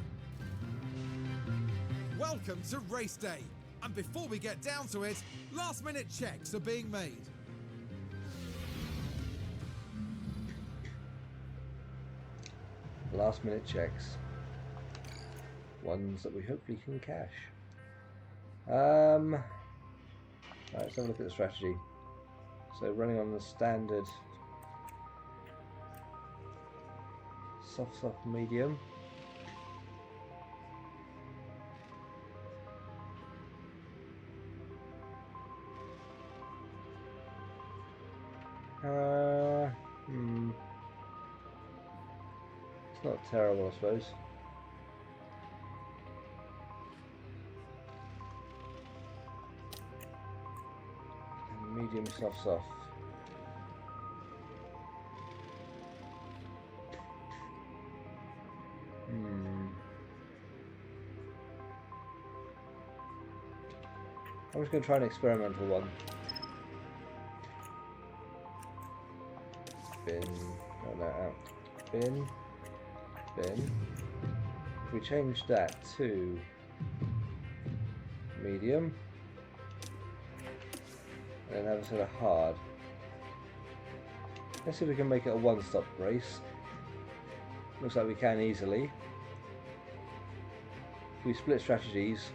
Welcome to race day, and before we get down to it, last minute checks are being made. Last minute checks. Ones that we hopefully can cash. Right, let's have a look at the strategy. So running on the standard soft medium. It's not terrible, I suppose. Medium soft. I'm just going to try an experimental one. Bin. Oh no, out. Bin. If we change that to medium, and have a sort of hard. Let's see if we can make it a one-stop race. Looks like we can easily. If we split strategies,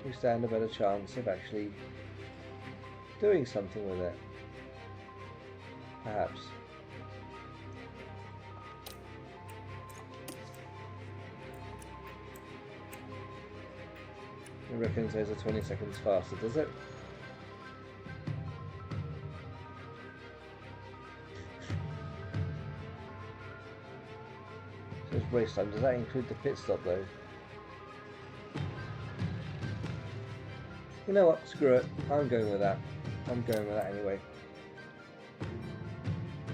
we stand a better chance of actually doing something with it. Perhaps. It reckons there's a 20 seconds faster, does it? So it's race time. Does that include the pit stop though? You know what? Screw it. I'm going with that. I'm going with that anyway.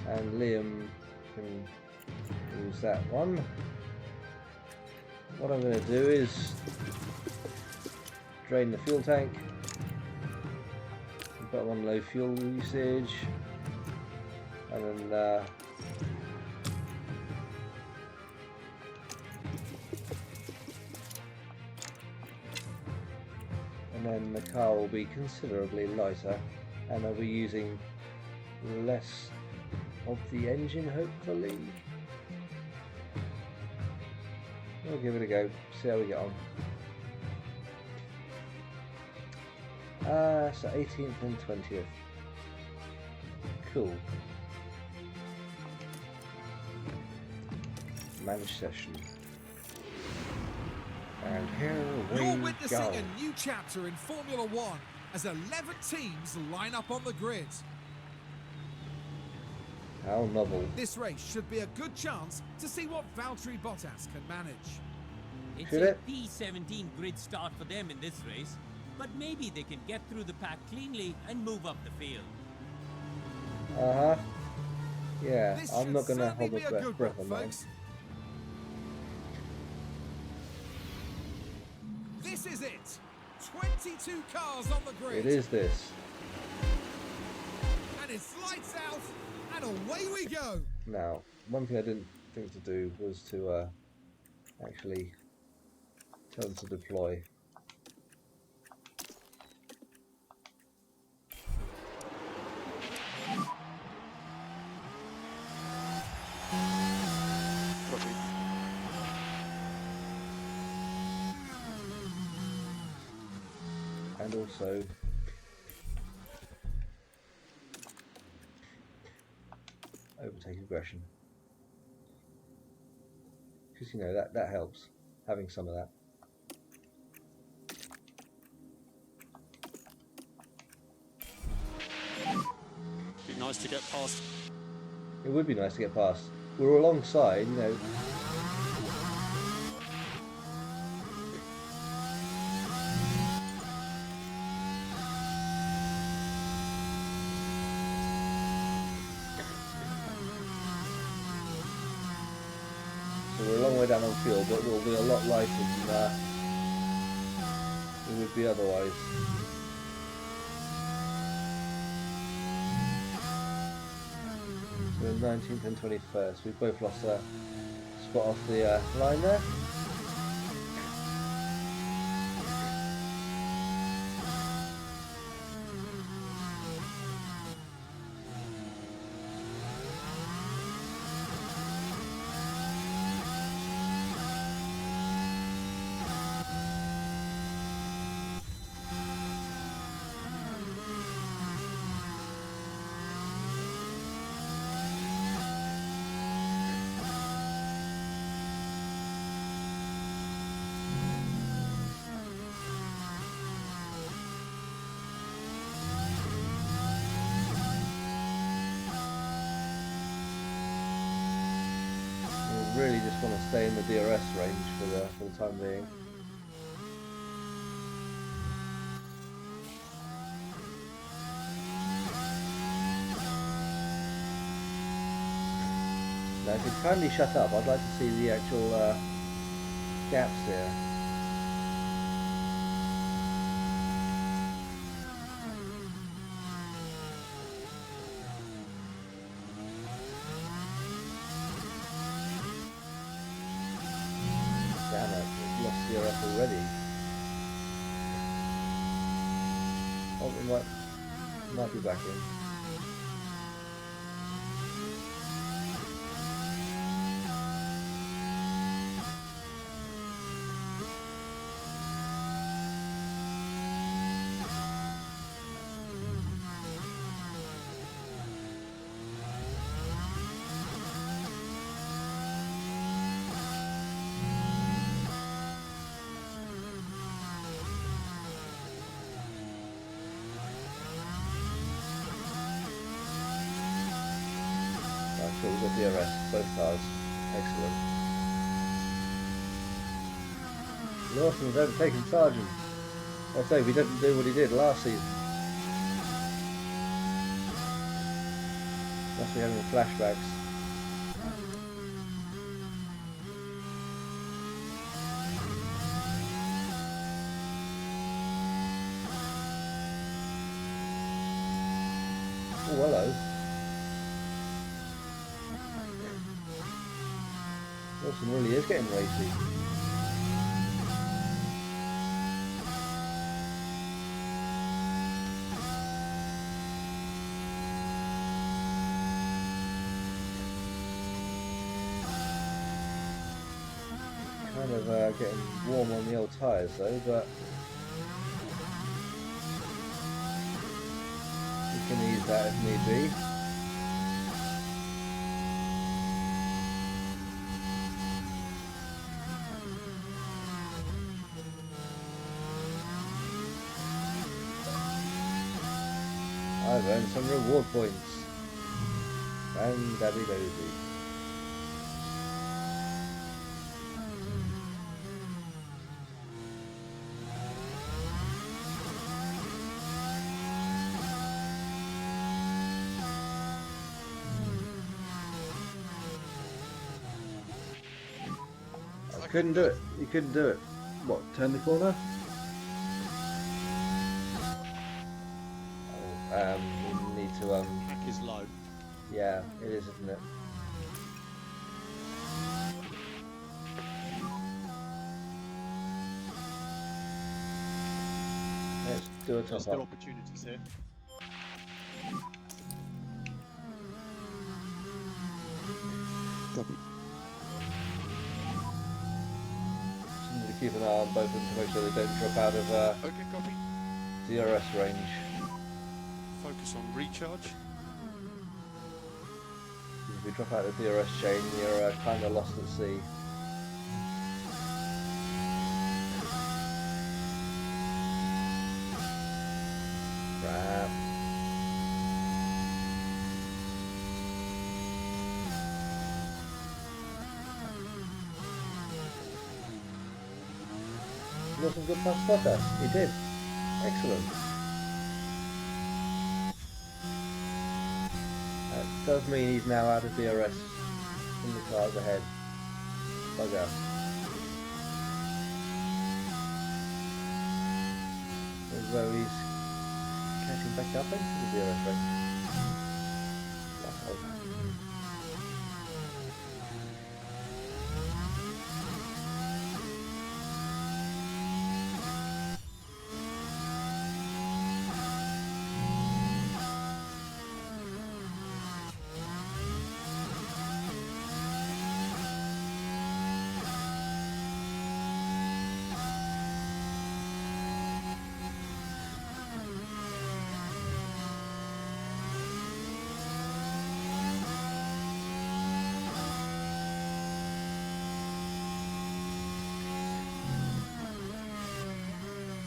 And Liam can use that one. What I'm going to do is drain the fuel tank, put them on low fuel usage, and then the car will be considerably lighter, and I'll be using less of the engine, hopefully. We'll give it a go, see how we get on. So 18th and 20th. Cool. managed session. And here You're we witnessing go. a new chapter in Formula One as 11 teams line up on the grid. How novel. This race should be a good chance to see what Valtteri Bottas can manage. It's Should a it? P17 grid start for them in this race, but maybe they can get through the pack cleanly and move up the field. Uh-huh. Yeah, This I'm should not going to certainly hold be a my good breath one, on that. folks. This is it. 22 cars on the grid. It is this. And it's lights out, and away we go. Now, one thing I didn't think to do was to actually tell them to deploy. Copy. And also overtake aggression, because you know that helps, having some of that. Be nice to get past. It would be nice to get past. We're alongside, you know. So we're a long way down on fuel, but we'll be a lot lighter than we would be otherwise. So 19th and 21st, we've both lost a spot off the line there. Really just want to stay in the DRS range for the time being. Now if you'd kindly shut up, I'd like to see the actual gaps here. Damn it, we've lost DRS already. Oh, we might be back in. Sure, we've got DRS, both cars. Excellent. Lawson's overtaken Sargent. I say, we didn't do what he did last season. Must be having flashbacks. Oh, hello. Wilson really is getting racy. Kind of getting warm on the old tyres though, but we can ease that if need be. I've earned some reward points. And Daddy Dozy. I couldn't do it. You couldn't do it. What, turn the corner? Oh, we need to, Hack is low. yeah, it is, isn't it? Let's do a There's top still up. opportunities here. Copy. Just need to keep an eye on both of them to make sure they don't drop out of Okay, copy. DRS range. Focus on recharge. If you drop out of the DRS chain, you're kind of lost at sea. Crap. He got some good past spotter. He did. Excellent. That does mean he's now out of DRS from the cars ahead. Bugger. Although he's catching back up into the DRS range. Wow.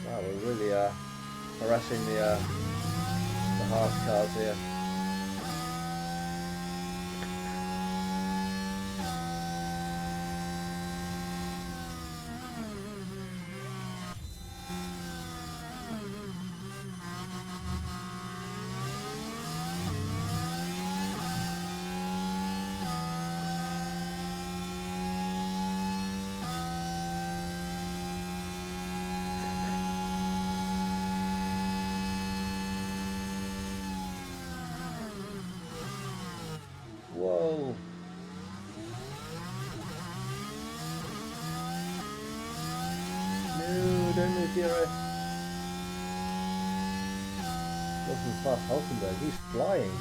Wow, we're really harassing the hard cars here. Whoa. No, don't move DRS. Wasn't past Hulkenberg, he's flying.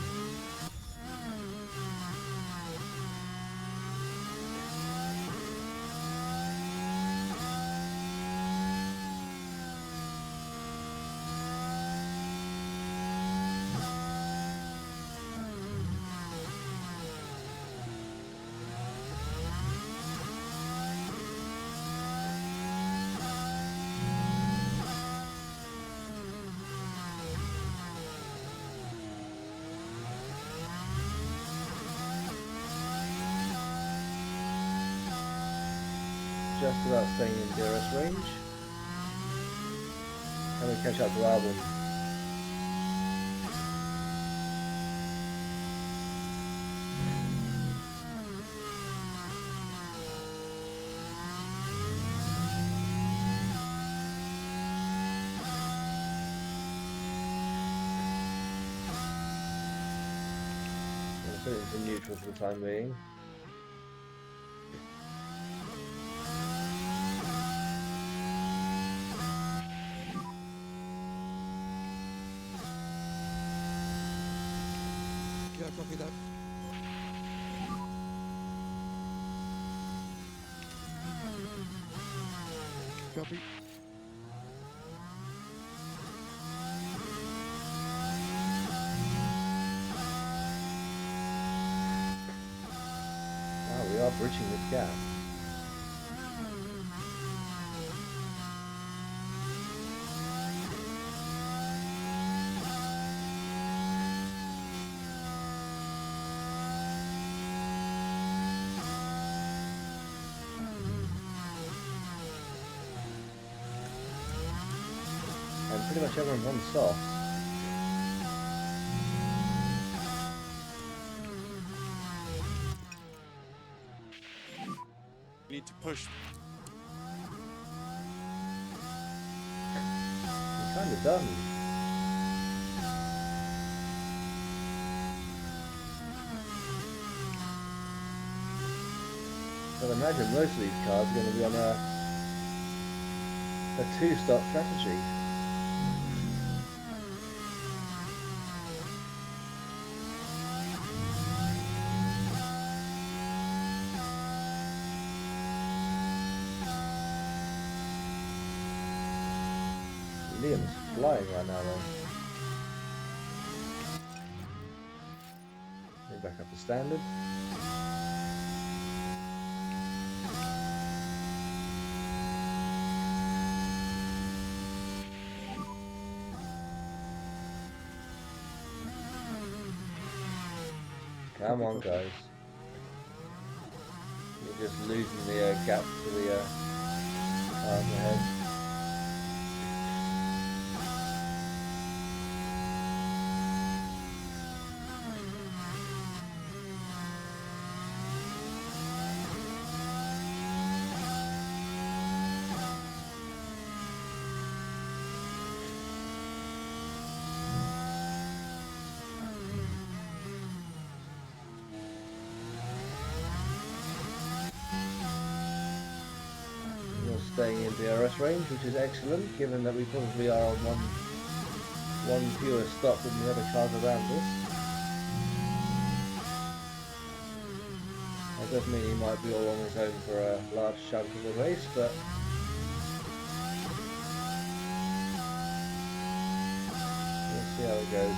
Just about staying in DRS range. Can we catch up to Albon? We'll put it into neutral for the time being. Yeah, copy that. Copy. Wow, we are bridging this gap. Pretty much everyone runs soft. You need to push. You're kind of done. I'd imagine most of these cars are going to be on a two-stop strategy. Liam's flying right now though. Bring back up to standard. Come on, guys. You're just losing the gap to the cars ahead. Staying in DRS range, which is excellent, given that we probably are on one fewer stop than the other cars around us. That does mean he might be all on his own for a large chunk of the race, but we'll see how it goes.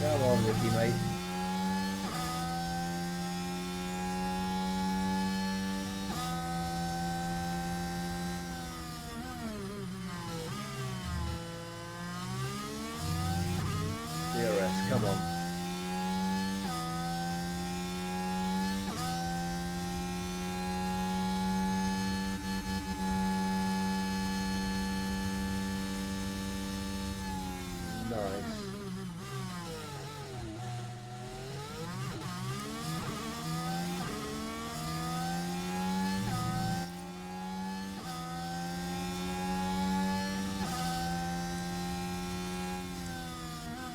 Come on, Ricky, mate. DRS, come on. Nice.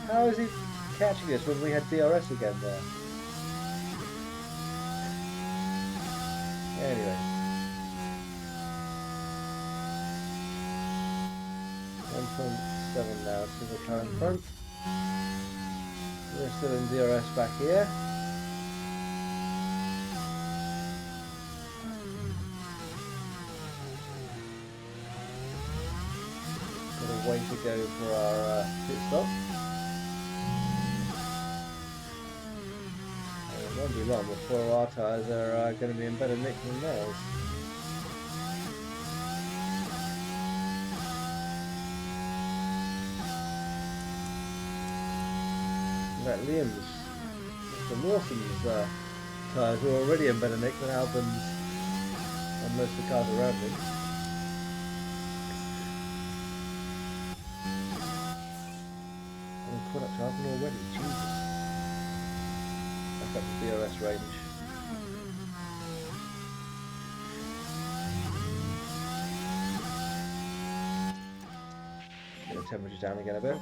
How is he catching us when we had DRS again there? Anyway. 1.7 now to the car in front. We're still in DRS back here. Got a way to go for our pit stop. It won't be long before our tyres are going to be in better nick than theirs. That Liam's, Mr. Lawson's tyres were already in better nick than Albon's and most of the cars around him. And caught up to Albon already, Jesus. Back up to DRS range. Get the temperature down again a bit.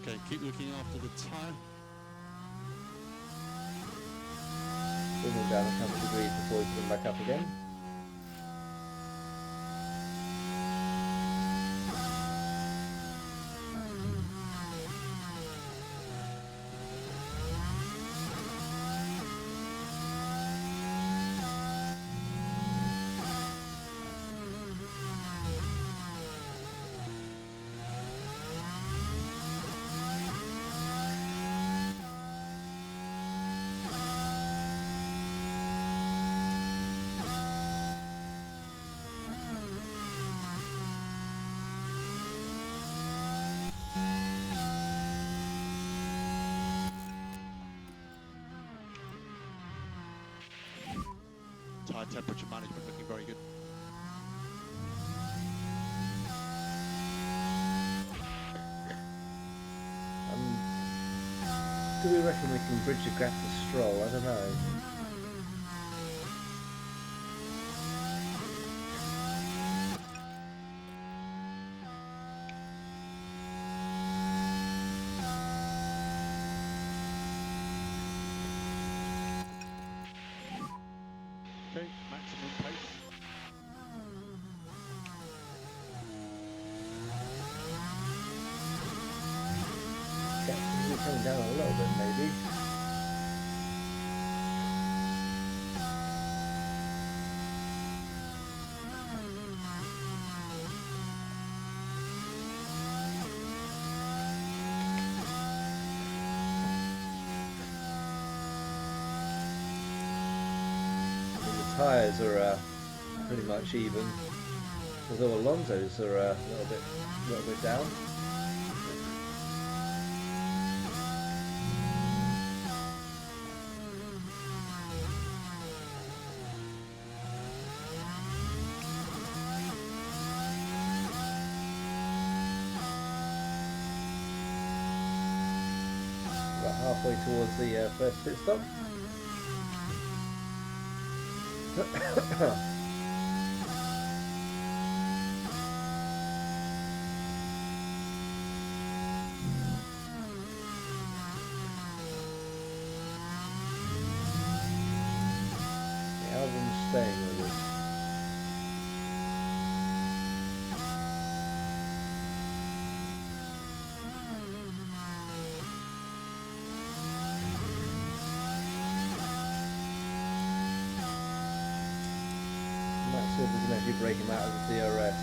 Okay, keep looking after the tyre. Bring them down a couple of degrees before we put them back up again. tyre temperature management looking very good. Do we reckon we can bridge a gap to Stroll? I don't know. Okay, maximum pace. Gap seems to be coming down a little bit, maybe. Tyres are pretty much even, although Alonso's are a little bit down. About halfway towards the first pit stop. The album's staying with us. Let's see if we can actually break him out of the DRS.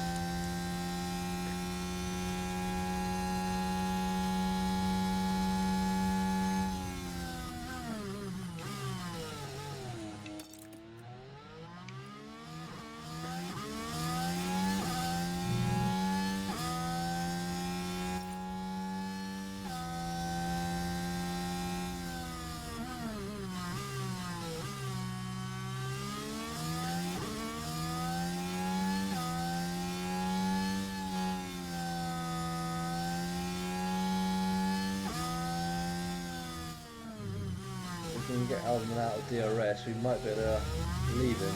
If we can get Albon out of DRS, we might be able to leave him.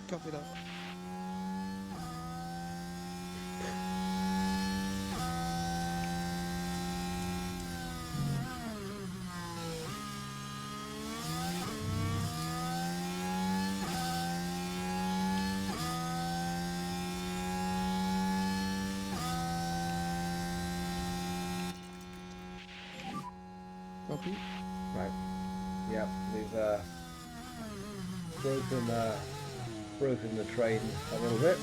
Copy that. Copy. Right. Yeah, we've broken the train a little bit.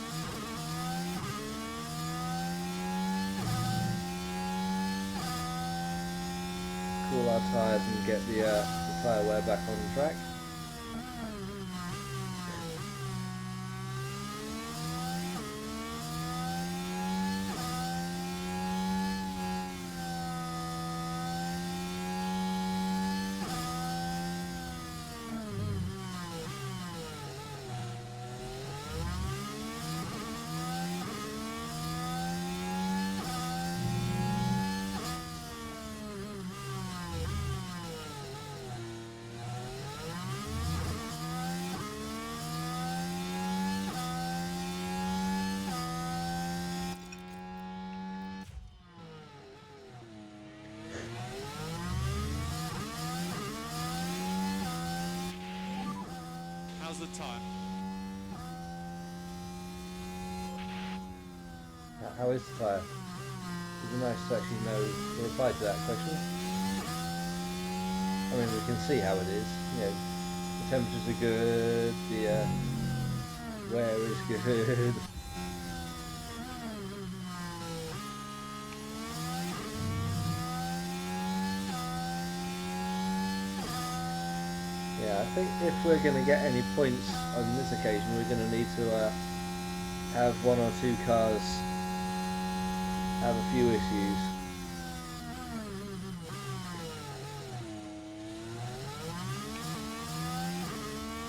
Cool our tyres and get the tyre wear back on track. How's the time? How is the tyre? It'd be nice to actually know the reply to that question. I mean, we can see how it is. You know, the temperatures are good, the wear is good. Yeah, I think if we're going to get any points on this occasion, we're going to need to have one or two cars have a few issues.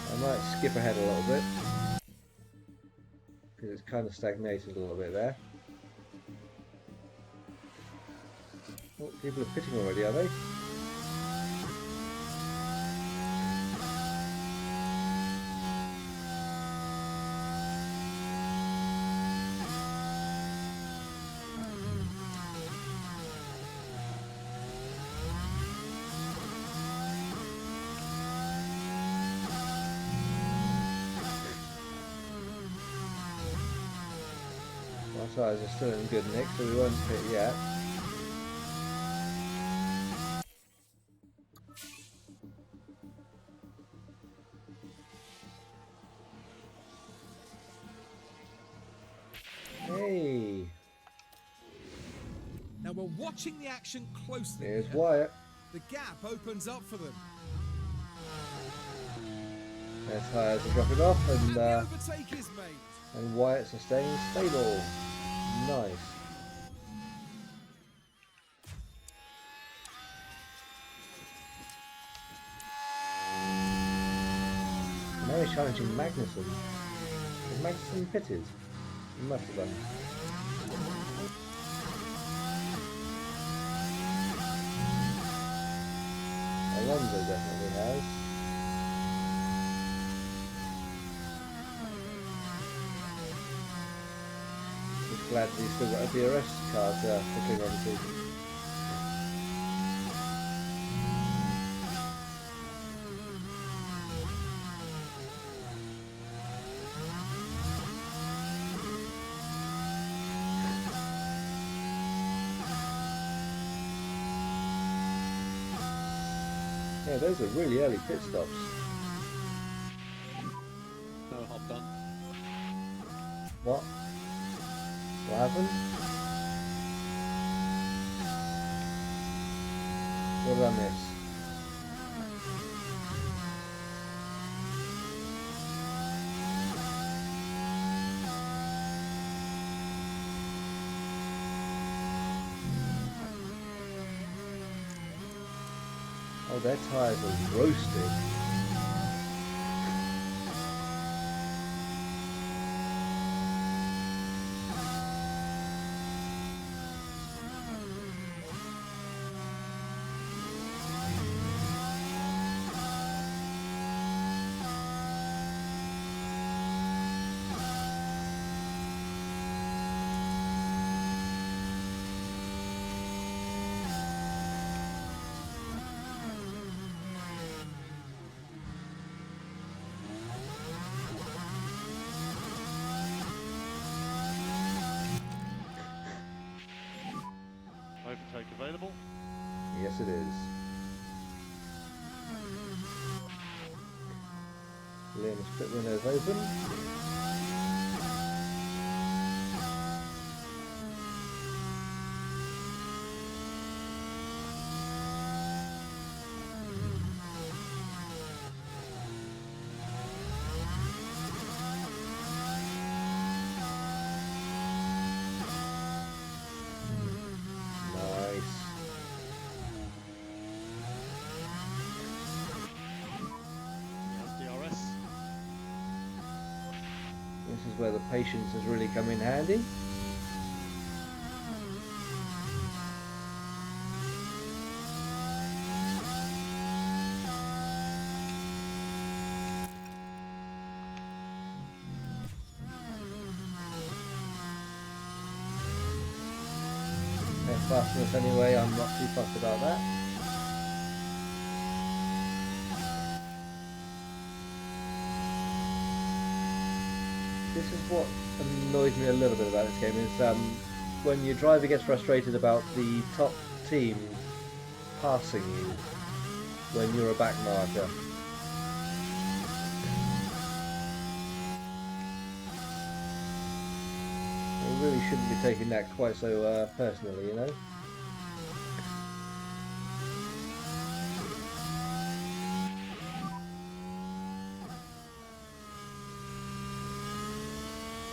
I might skip ahead a little bit because it's kind of stagnated a little bit there. Oh, people are pitting already, are they? Our tyres are still in good nick, so we won't pit yet. Hey! Now we're watching the action closely. Here's here. Wyatt. The gap opens up for them. Their tyres are dropping off, And the overtake is made. and Wyatt's are staying stable. Nice. Now he's challenging Magnussen. Has Magnussen pitted? He must have done. Alonso definitely has. Just glad that he's still got a DRS card to cling on to. Yeah, those are really early pit stops. No hop done. What? What happened? What did I miss? Oh, their tyres are roasted. Overtake available. Yes, it is. Liam's pit window's open. Nice. DRS. This is where the patience has really come in handy. They're fastness anyway, I'm not too fussed about that. This is what annoys me a little bit about this game is when your driver gets frustrated about the top team passing you when you're a back marker. You really shouldn't be taking that quite so personally, you know?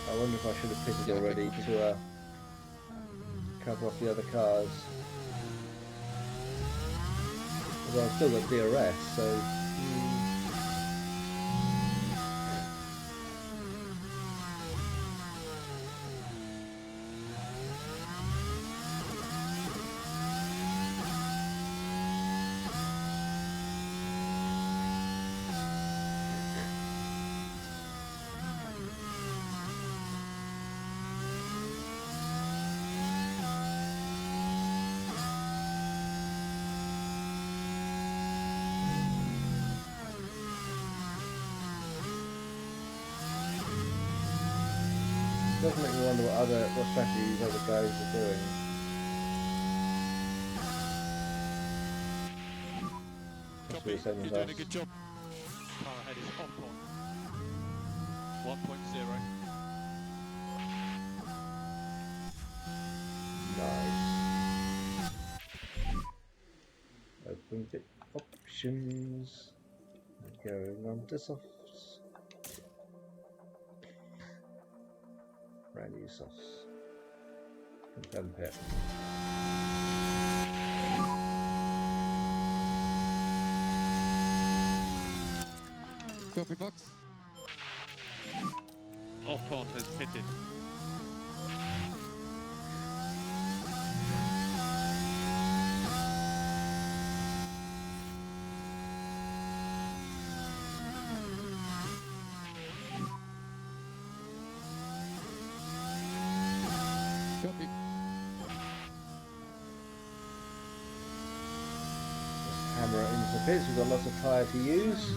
I wonder if I should have pitted already to cover off the other cars. Although I've still got DRS, so... It does make me wonder what strategies other guys are doing. Must be the same as You're doing a us. good job. Car ahead is on point. 1.0. Nice. Open bit options. Going on to softs. Brand new softs. Confirm pit. Copy box. Ocon has pitted. Copy. Let's hammer it into the pits. We've got lots of tyre to use.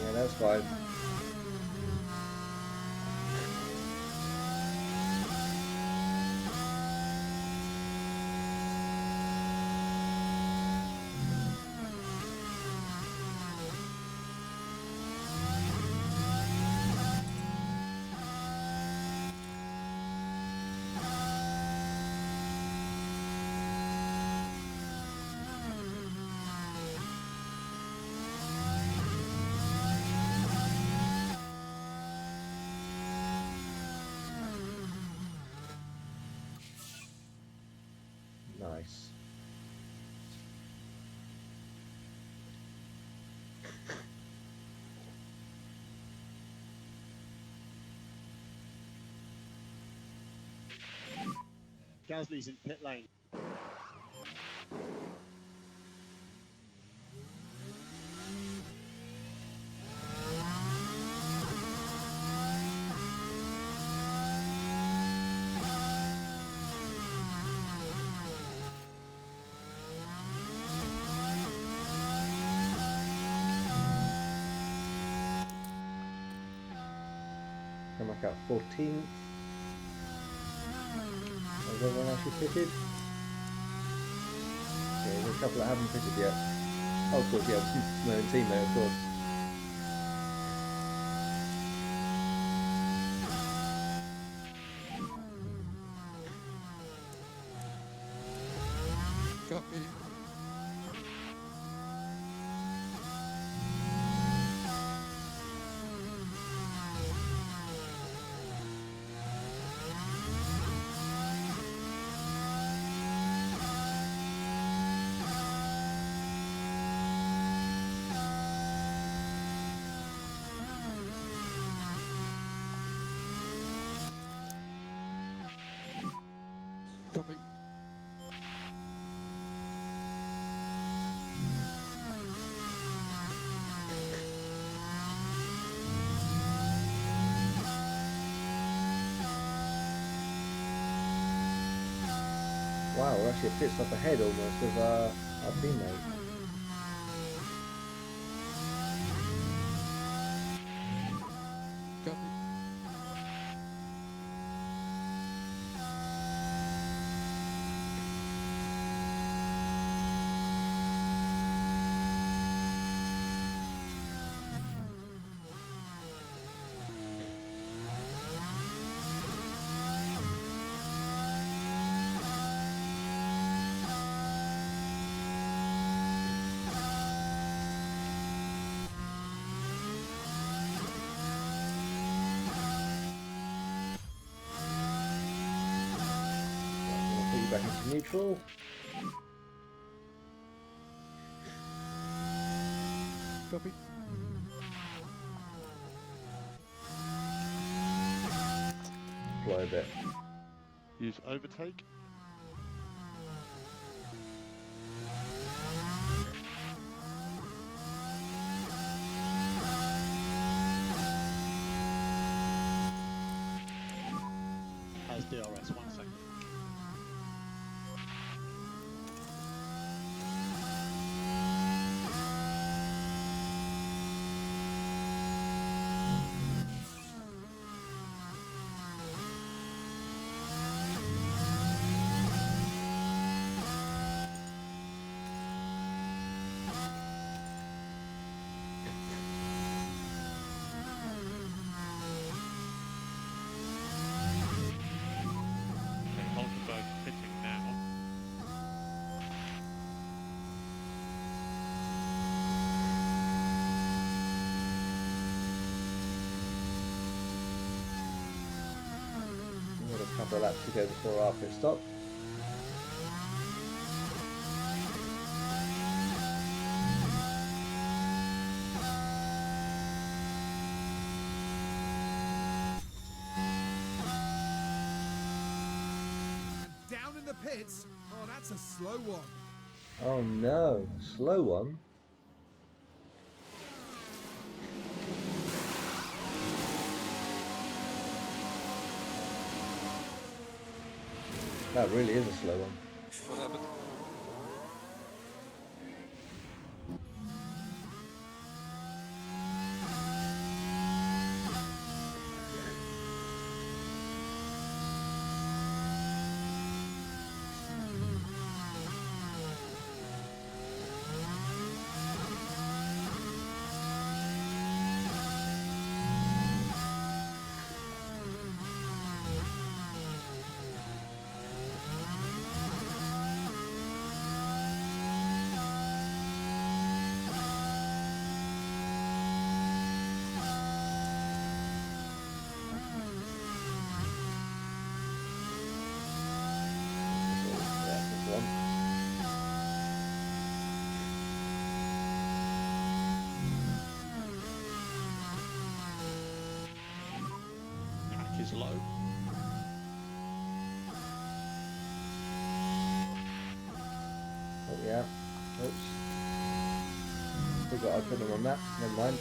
Yeah, that's fine. Nice. Gasly's in pit lane. Come back out 14th. Has everyone actually pitted? Yeah, there's a couple that haven't pitted yet. Oh, of course, yeah, my own teammate, of course. Copy. Copy. wow, we're actually a pit stop ahead almost of our teammate. Copy. Back into neutral. Copy. Fly a bit. Use overtake. Has DRS, 1 second. Okay, Hulkenberg pitting now. We've got a couple of laps to go before our pit stop. Down in the pits. Oh, that's a slow one. Oh no, slow one. That really is a slow one. What happened? Yeah, this one. Pack is low. Oh yeah. Oops. Forgot I put them on that. Never mind.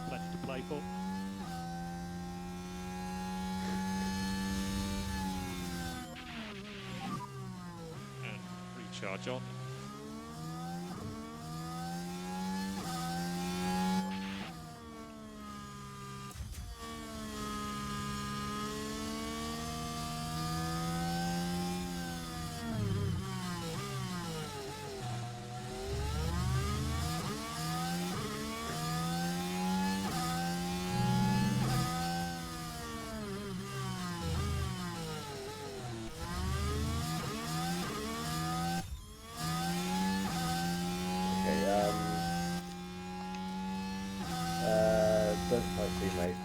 Plenty to play for. And recharge on. Okay, don't fight teammate.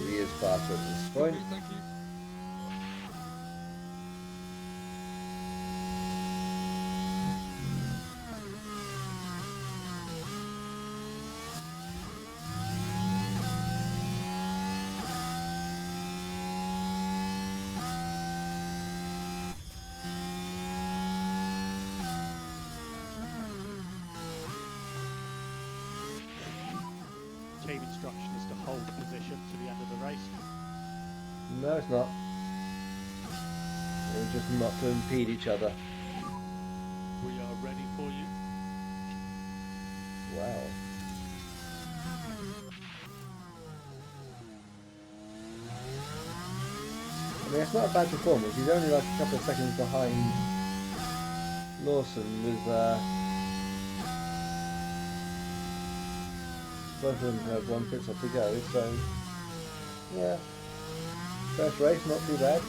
He is faster at this point. Copy, thank you. instruction is to hold position to the end of the race. No, it's not. It was just not to impede each other. We are ready for you. Wow. I mean, it's not a bad performance. He's only like a couple of seconds behind Lawson with both of them have one pit stop to go, so yeah. First race, not too bad.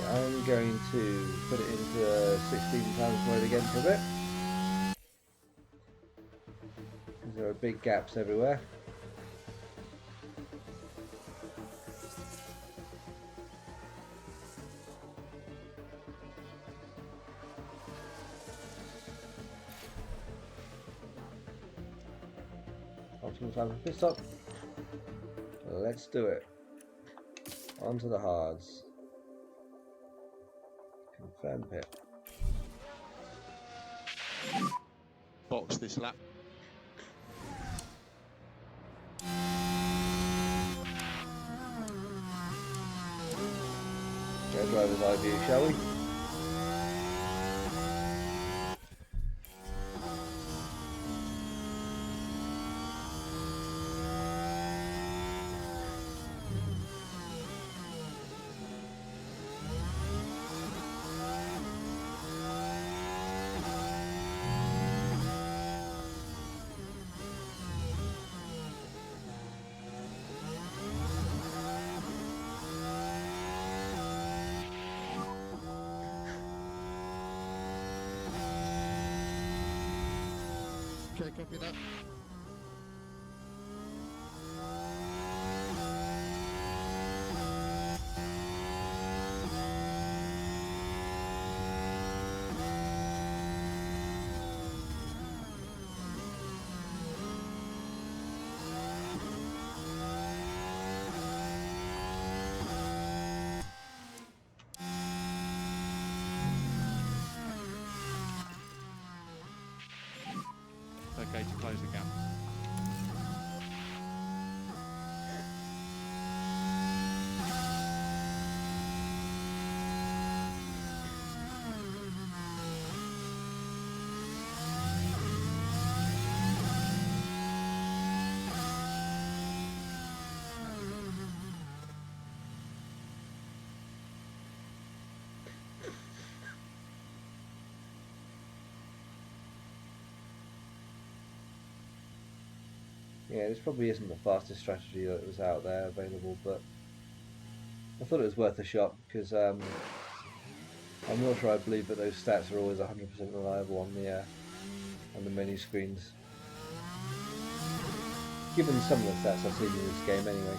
I'm going to put it into 16 times mode again for a bit. There are big gaps everywhere. Optimal time for pit stop. Let's do it. On to the hards. Confirm pit. Box this lap. Go driver's eye view, shall we? Okay, copy that. Okay, to close the gap. Yeah, this probably isn't the fastest strategy that was out there available, but I thought it was worth a shot because I'm not sure I believe that those stats are always 100% reliable on the menu screens. Given some of the stats I've seen in this game anyway.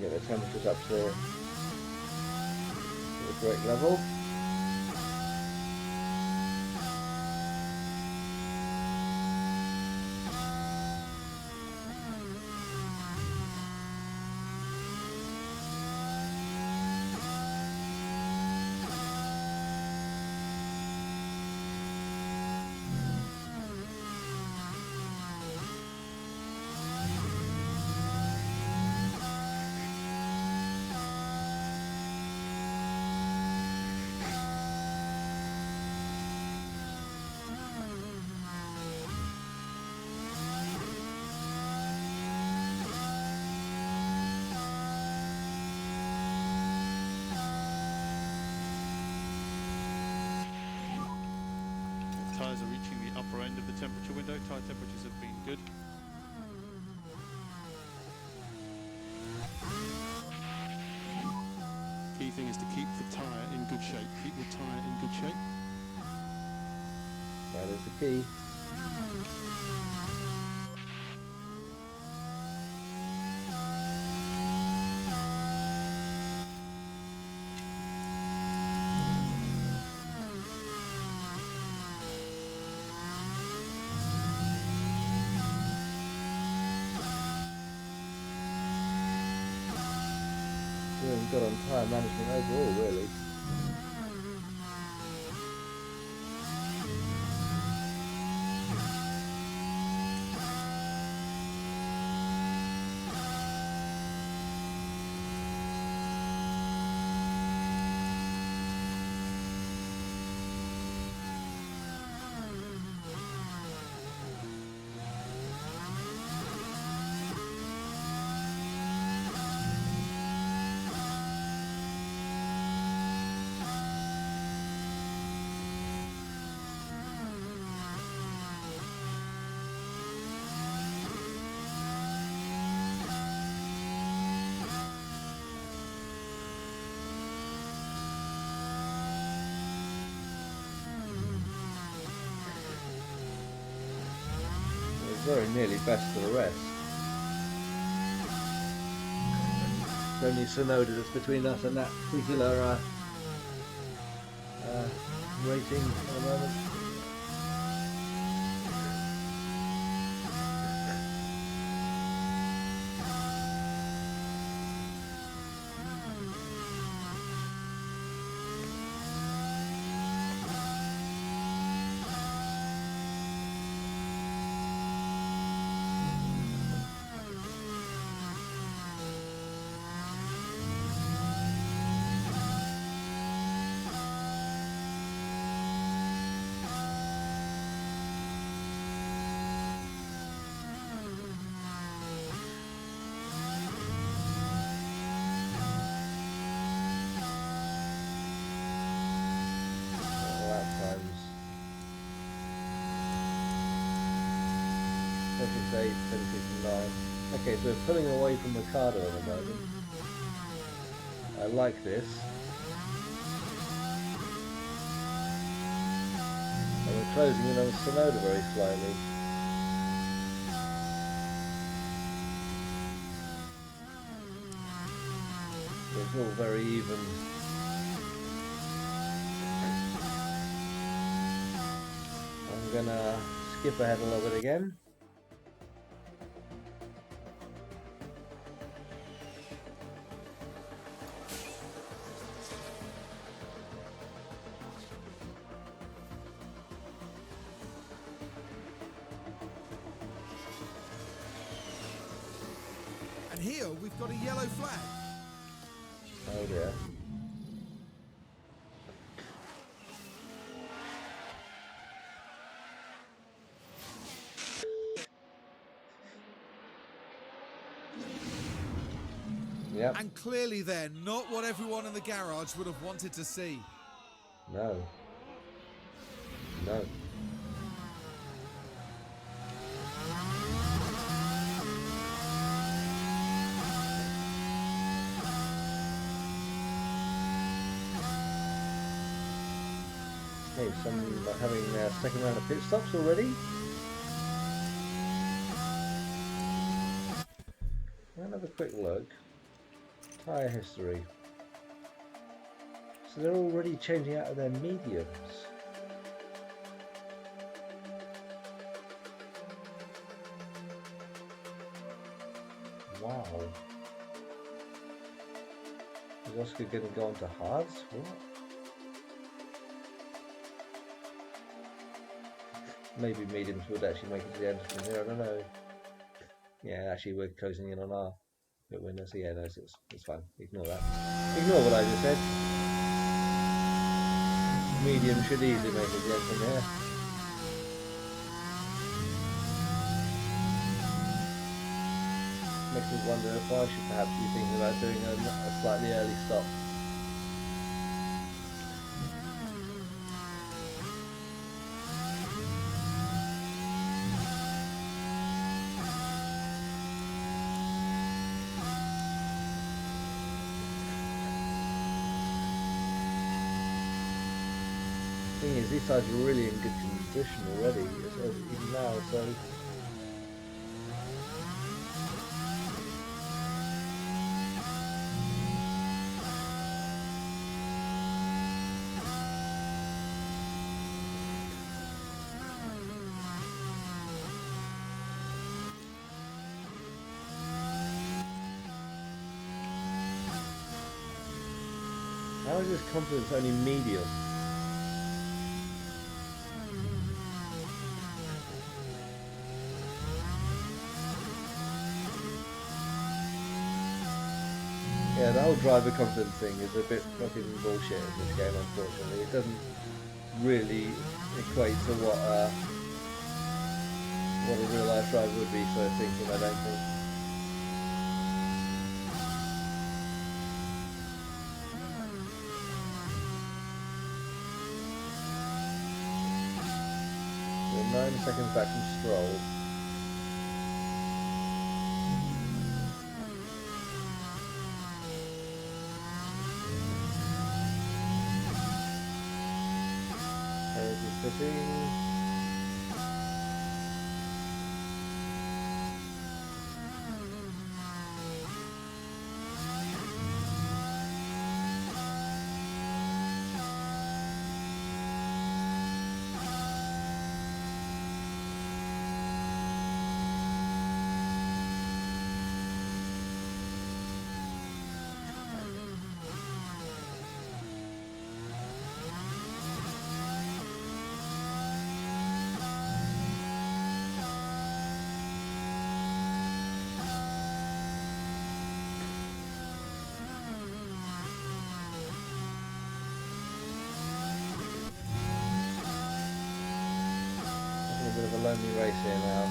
Get the temperatures up to the correct level. tyres are reaching the upper end of the temperature window. Tyre temperatures have been good. Key thing is to keep the tyre in good shape. Keep the tyre in good shape. That is the key. Doing good on tyre management overall, really. Very nearly best for the rest. It's only Sonoda that's between us and that particular rating at the moment. Eight, 10:59. Okay, so we're pulling away from Ricardo at the moment. I like this. And we're closing in on Sonoda very slightly. It's all very even. I'm gonna skip ahead a little bit again. And here we've got a yellow flag. Oh dear. Yep. And clearly then, not what everyone in the garage would have wanted to see. No. No. Okay, some are having their second round of pit stops already. I'll have a quick look. Tyre history. So they're already changing out of their mediums. Wow. Is Oscar going to go on to hards? What? Maybe mediums would actually make it to the end from here, I don't know. Yeah, actually we're closing in on our pit window, so yeah, no, it's fine. Ignore that. Ignore what I just said. Medium should easily make it to the end from here. Makes me wonder if I should perhaps be thinking about doing a slightly early stop. thing is, these tires are really in good condition already, even now, so... How is this confidence only medium? Yeah, the whole driver confidence thing is a bit fucking bullshit in this game, unfortunately. It doesn't really equate to what a real life driver would be sort of thinking, I don't think. We're 9 seconds back from Stroll. Sitting. A bit of a lonely race here now.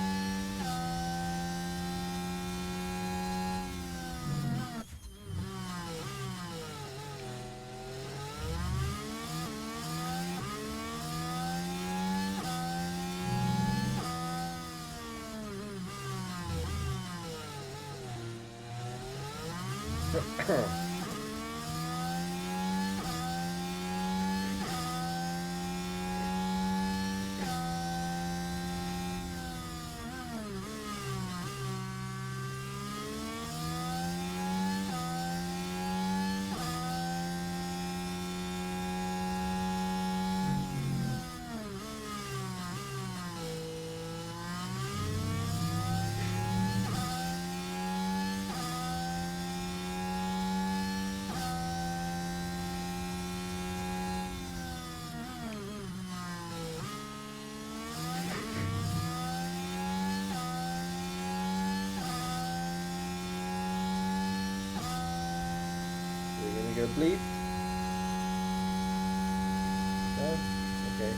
Go bleed? No? Okay.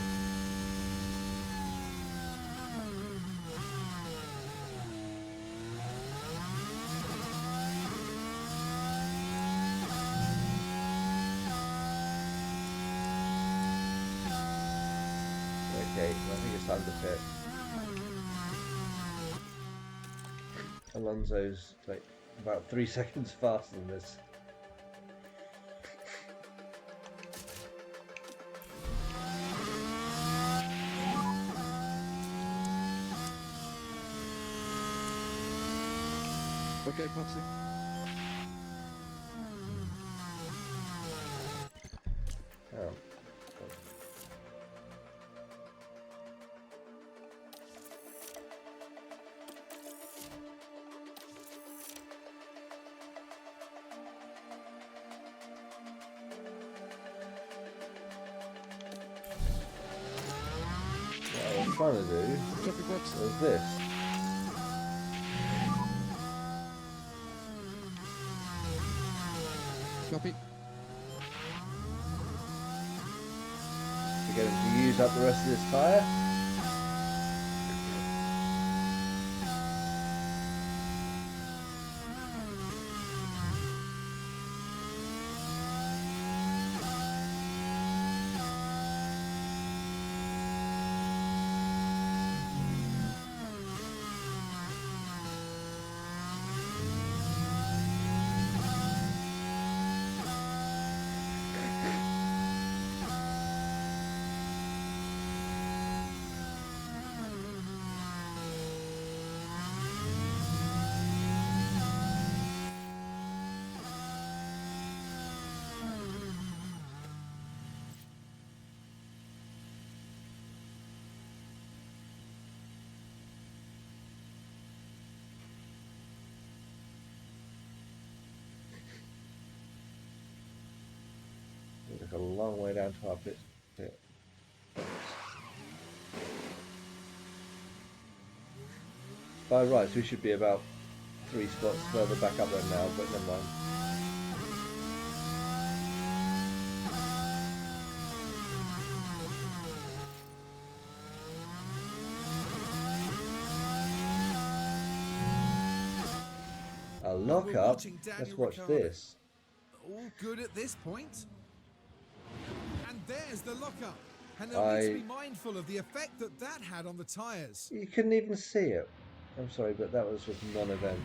Okay, I think it's time to pit. Alonso's like about 3 seconds faster than this. Okay, Popsy. Oh. What I'm trying to do Copy, box. is this. Copy. To get him to use up the rest of this tyre. It's a long way down to our pit. By right, so we should be about 3 spots further back up there now, but never mind. A lock We're up. watching Daniel Let's watch Ricciardo. this. All good at this point. And there's the lockup. And they'll need to be mindful of the effect that that had on the tyres. You couldn't even see it. I'm sorry, but that was just non-event.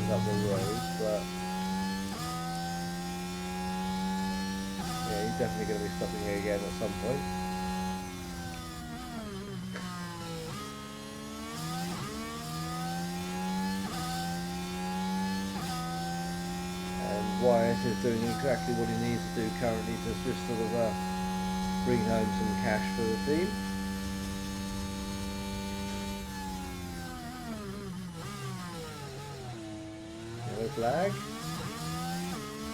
Up the road, but yeah, he's definitely going to be stopping here again at some point. And Wyatt is doing exactly what he needs to do currently to just sort of bring home some cash for the team. Flag.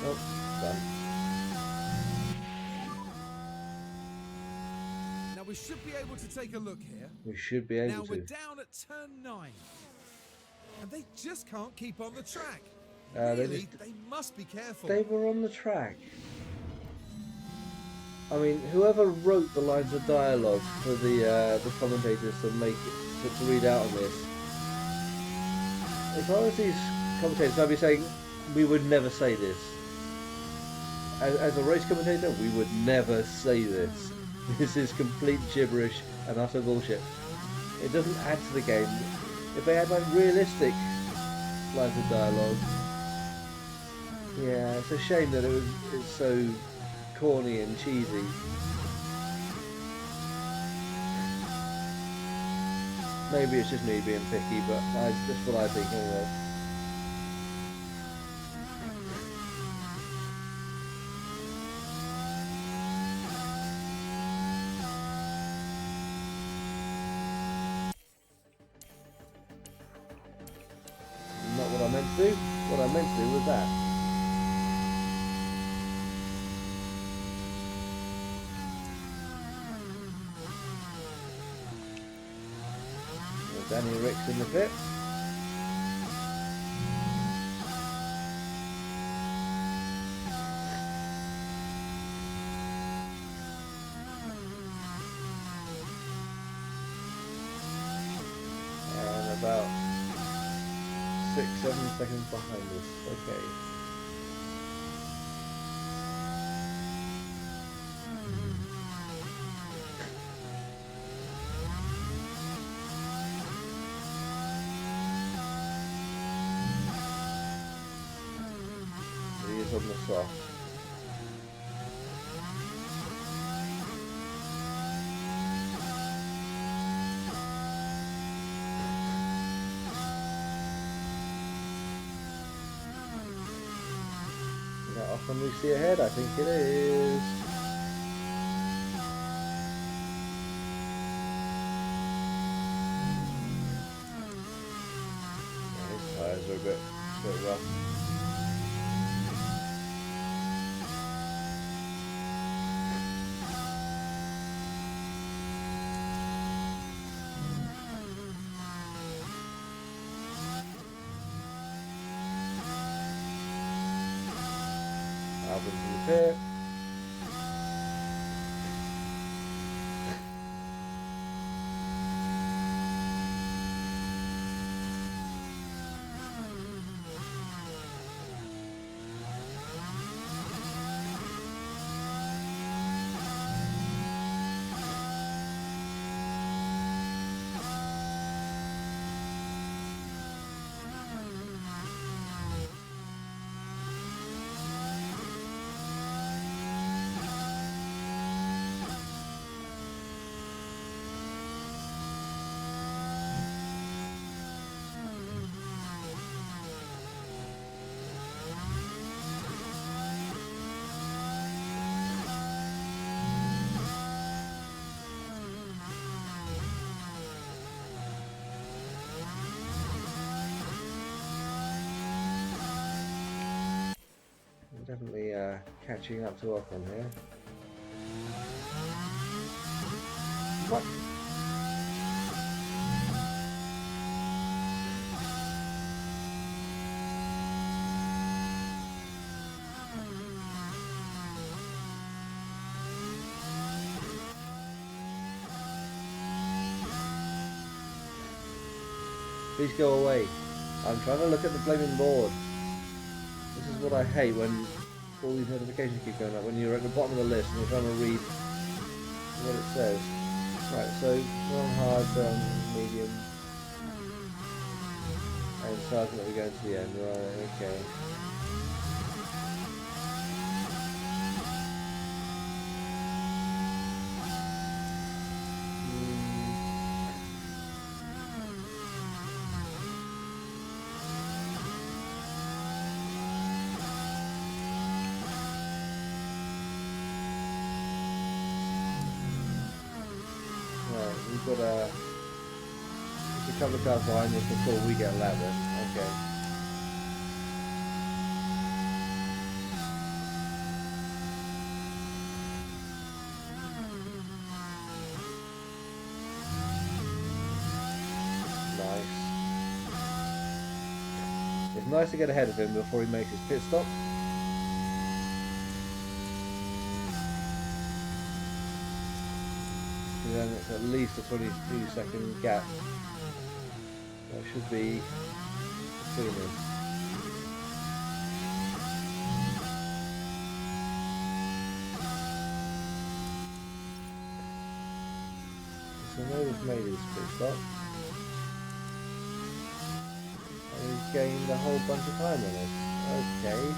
Oh, done. Now we should be able to take a look here. We should be able Now to. we're down at turn 9. And they just can't keep on the track. They must be careful. They were on the track. I mean, whoever wrote the lines of dialogue for the commentators to make it, to read out on this, if I was these commentators, I'd be saying, we would never say this. As a race commentator, we would never say this. This is complete gibberish and utter bullshit. It doesn't add to the game. If they had like realistic lines of dialogue, yeah, it's a shame that it's so corny and cheesy. Maybe it's just me being picky, but that's what I think anyway. Not what I meant to do. What I meant to do was that. Danny Ricks in the pit. And about 6-7 seconds behind us. Okay. He is on the soft. Is that often we see ahead? I think it is. Yeah, his tyres are a bit rough. Album's in the pit. Definitely catching up to Ocon here. What? Please go away. I'm trying to look at the blaming board. This is what I hate when all these notifications keep going up, when you're at the bottom of the list and you're trying to read what it says. Right, so we're on hard, medium, and Sergeant we're going to the end. Right, okay. We've got a couple of cars behind us before we get a lap in. Okay. Nice. It's nice to get ahead of him before he makes his pit stop. Then it's at least a 22-second gap. That should be between them. So Nova's made his pit stop. And he's gained a whole bunch of time on us. Okay.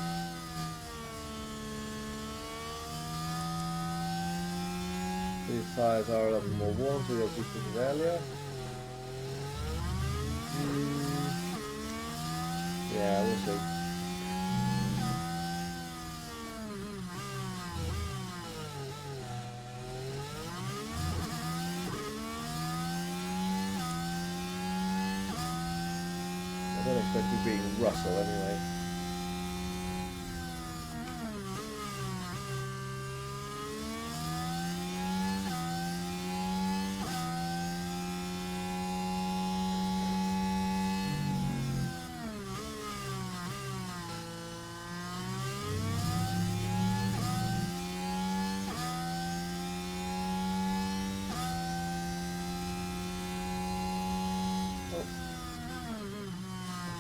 These tyres are a little more worn, so we'll see this earlier. Yeah, we'll see. I don't expect to be beating Russell anyway.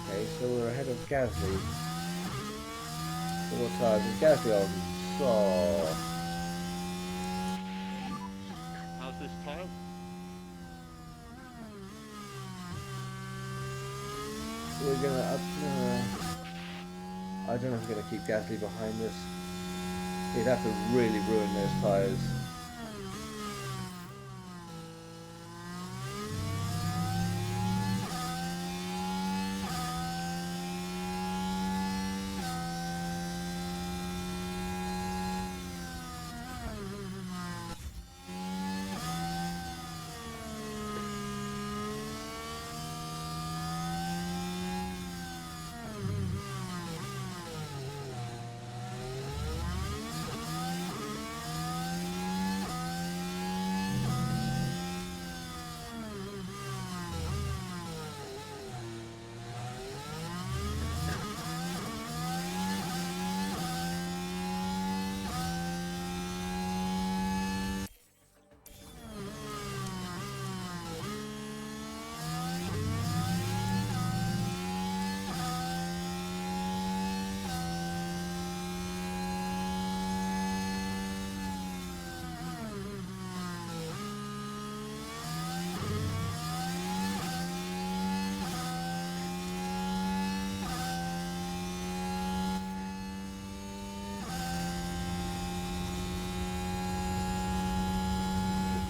Okay, so we're ahead of Gasly. So what tyres is Gasly on? So How's this tile? we're gonna up. I don't know if we're gonna keep Gasly behind us. He'd have to really ruin those tyres.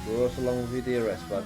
Draw us along with your DRS, bud.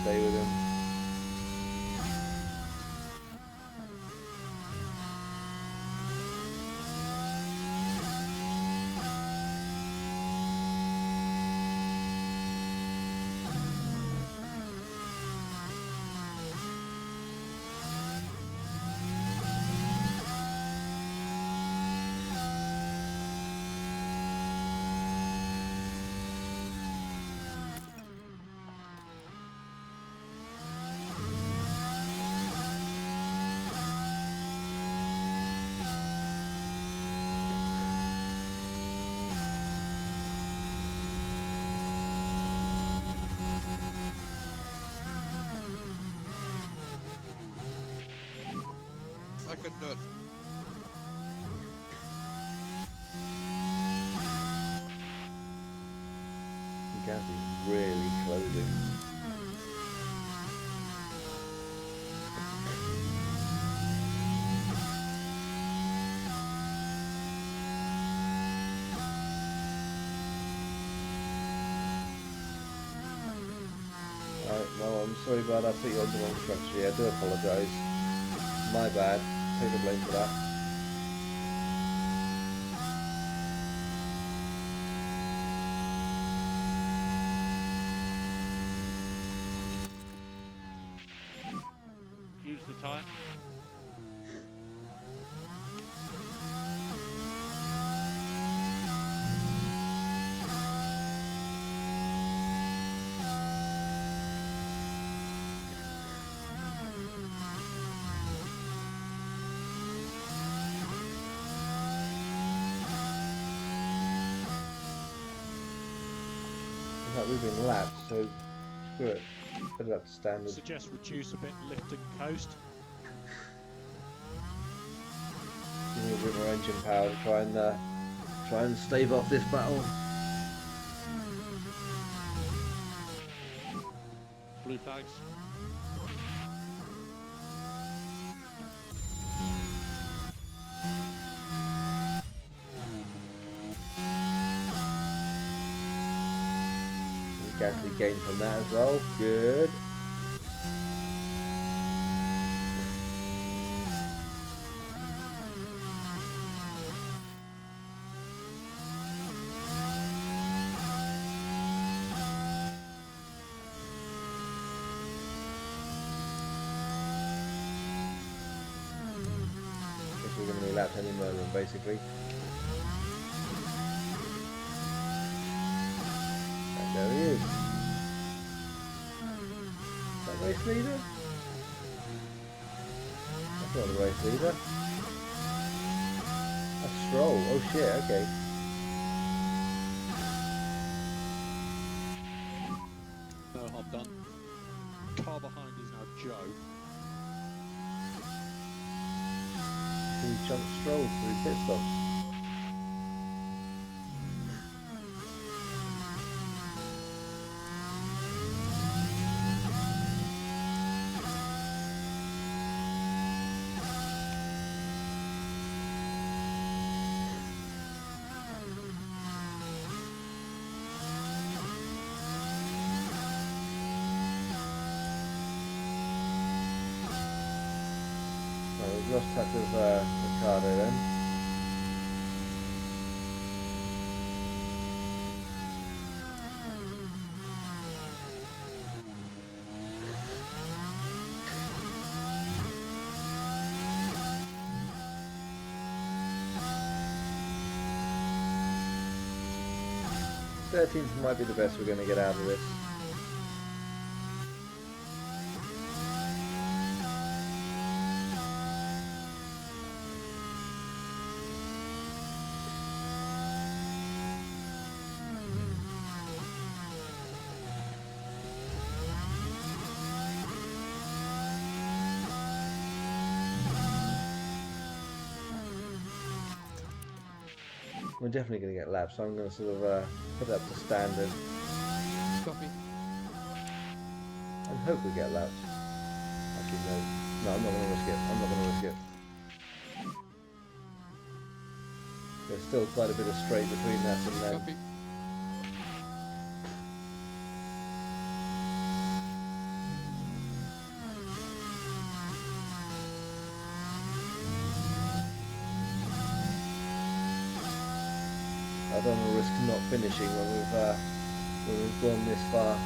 stay with him. I couldn't do it. The gap is really closing. Right, no, I'm sorry, bud. I put you on the wrong structure. I do apologise. My bad. Take the blame for that. Use the tyre. We've been lapped, so screw it. Put it up to standard. Suggest reduce a bit, lift and coast. Give me a bit more engine power to try and stave off this battle. Blue flags. Actually gained from that as well. Good. Guess we're going to be lapped any moment, basically. There he is. Is that race leader? That's not the race leader. That's Stroll. Oh shit, okay. No harm done. Car behind is now Joe. He jumped Stroll through pit stops. We've lost touch of Ricardo then. Thirteenth might be the best we're going to get out of this. We're definitely going to get laps, so I'm going to sort of put it up to standard Copy. and hope we get laps. Actually, no, I'm not going to risk it. I'm not going to risk it. There's still quite a bit of straight between that and then. Copy. I don't want to risk not finishing when we've gone this far.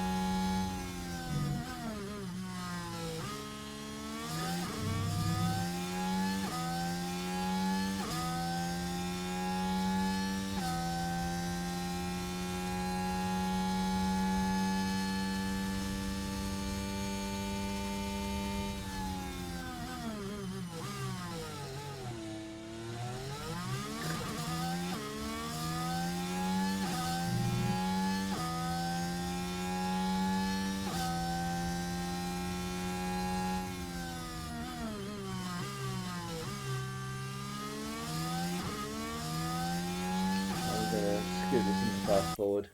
I'm going to scoot this into fast forward.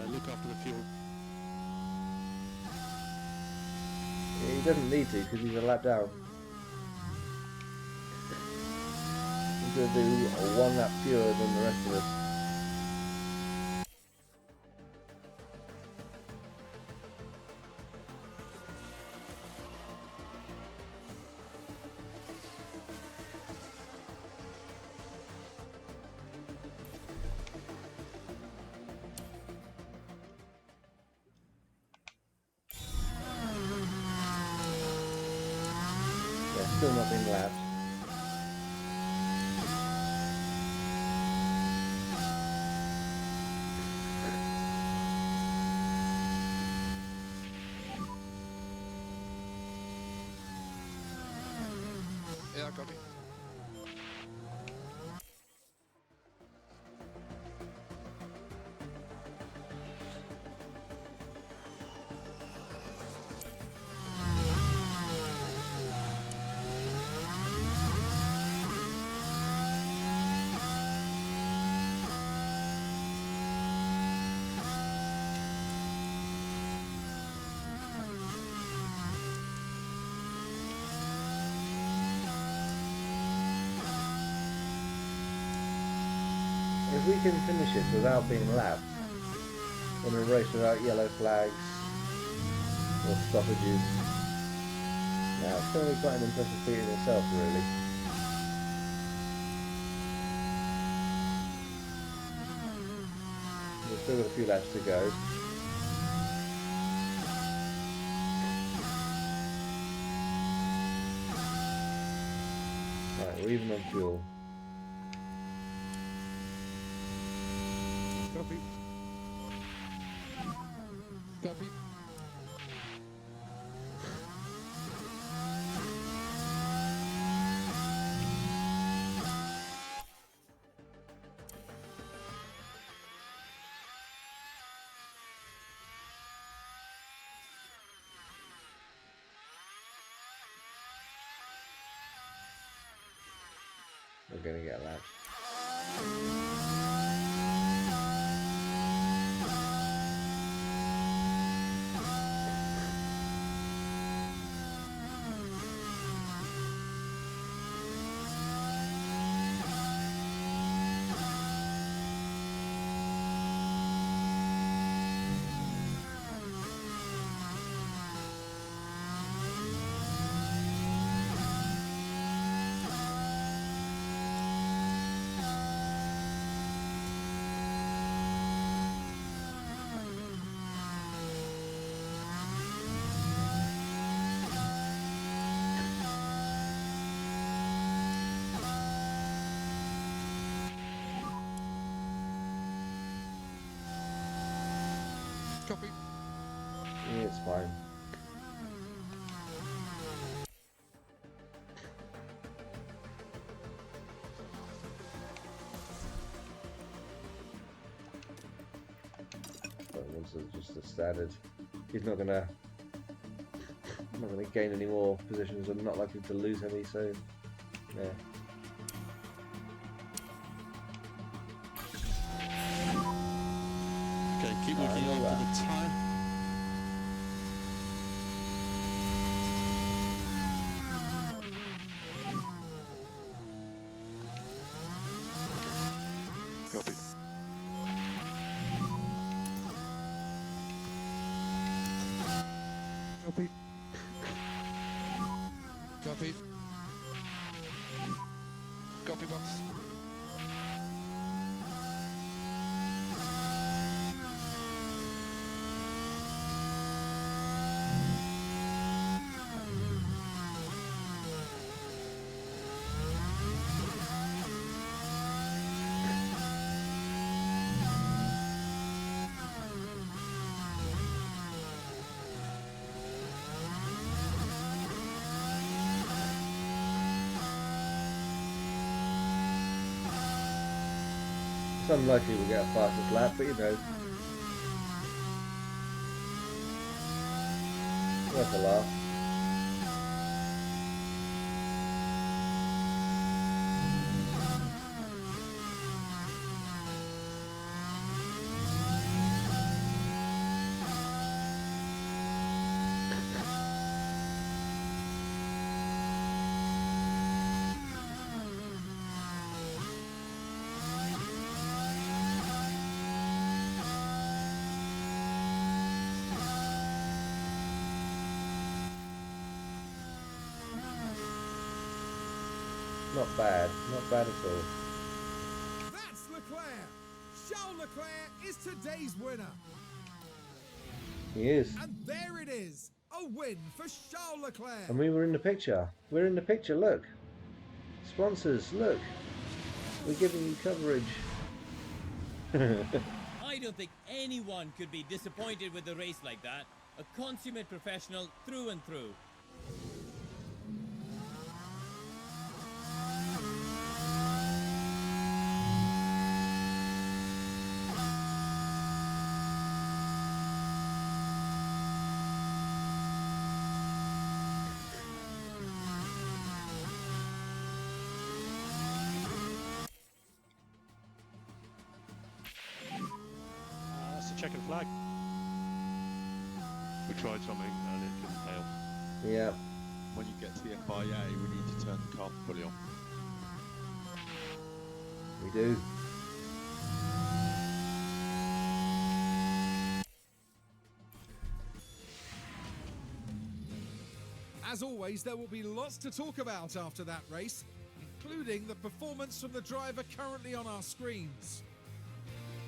Look after the fuel. Yeah, he doesn't need to because he's a lap down. He's going to do one lap fewer than the rest of us. Still not being lapped. Yeah, copy. If we can finish it without being lapped, in a race without yellow flags or stoppages, now it's going to be quite an impressive feat in itself, really. We've still got a few laps to go. Right, we're even on fuel. Copy. Copy. We're going to get lapped. Copy. Yeah, it's fine. But once it's just a standard, he's not gonna gain any more positions. I'm not likely to lose any, so yeah. Okay, keep looking know after that. the tyre. Copy. Copy. Copy. Copy, box. It's unlikely we'll get a fastest lap, but you know. Worth a laugh. Not bad at all. That's Leclerc. Charles Leclerc is today's winner. He is. And there it is, a win for Charles Leclerc. And we were in the picture. We're in the picture, look. Sponsors, look. We're giving you coverage. I don't think anyone could be disappointed with a race like that. A consummate professional through and through. That's a checkered flag. We tried something and it didn't help. Yeah. When you get to the FIA, we need to turn the car fully on. We do. As always, there will be lots to talk about after that race, including the performance from the driver currently on our screens.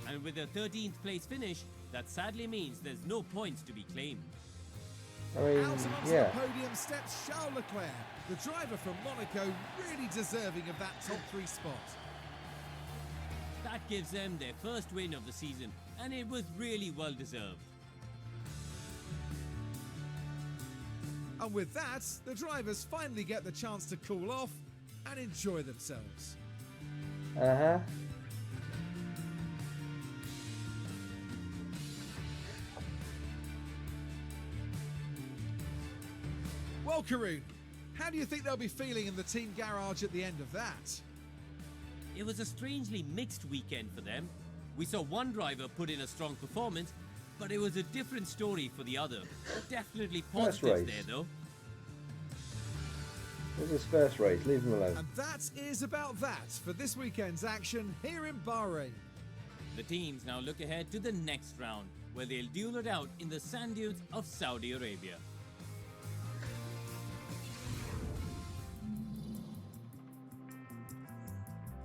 And with a 13th place finish, that sadly means there's no points to be claimed. I mean, Out onto yeah. the podium steps Charles Leclerc, the driver from Monaco, really deserving of that top 3 spot. That gives them their first win of the season, and it was really well deserved. And with that, the drivers finally get the chance to cool off and enjoy themselves. Uh-huh. Well, Karun, how do you think they'll be feeling in the team garage at the end of that? It was a strangely mixed weekend for them. We saw one driver put in a strong performance, but it was a different story for the other. Definitely First positives race. there, though. It was his first race, leave him alone. And that is about that for this weekend's action here in Bahrain. The teams now look ahead to the next round, where they'll duel it out in the sand dunes of Saudi Arabia.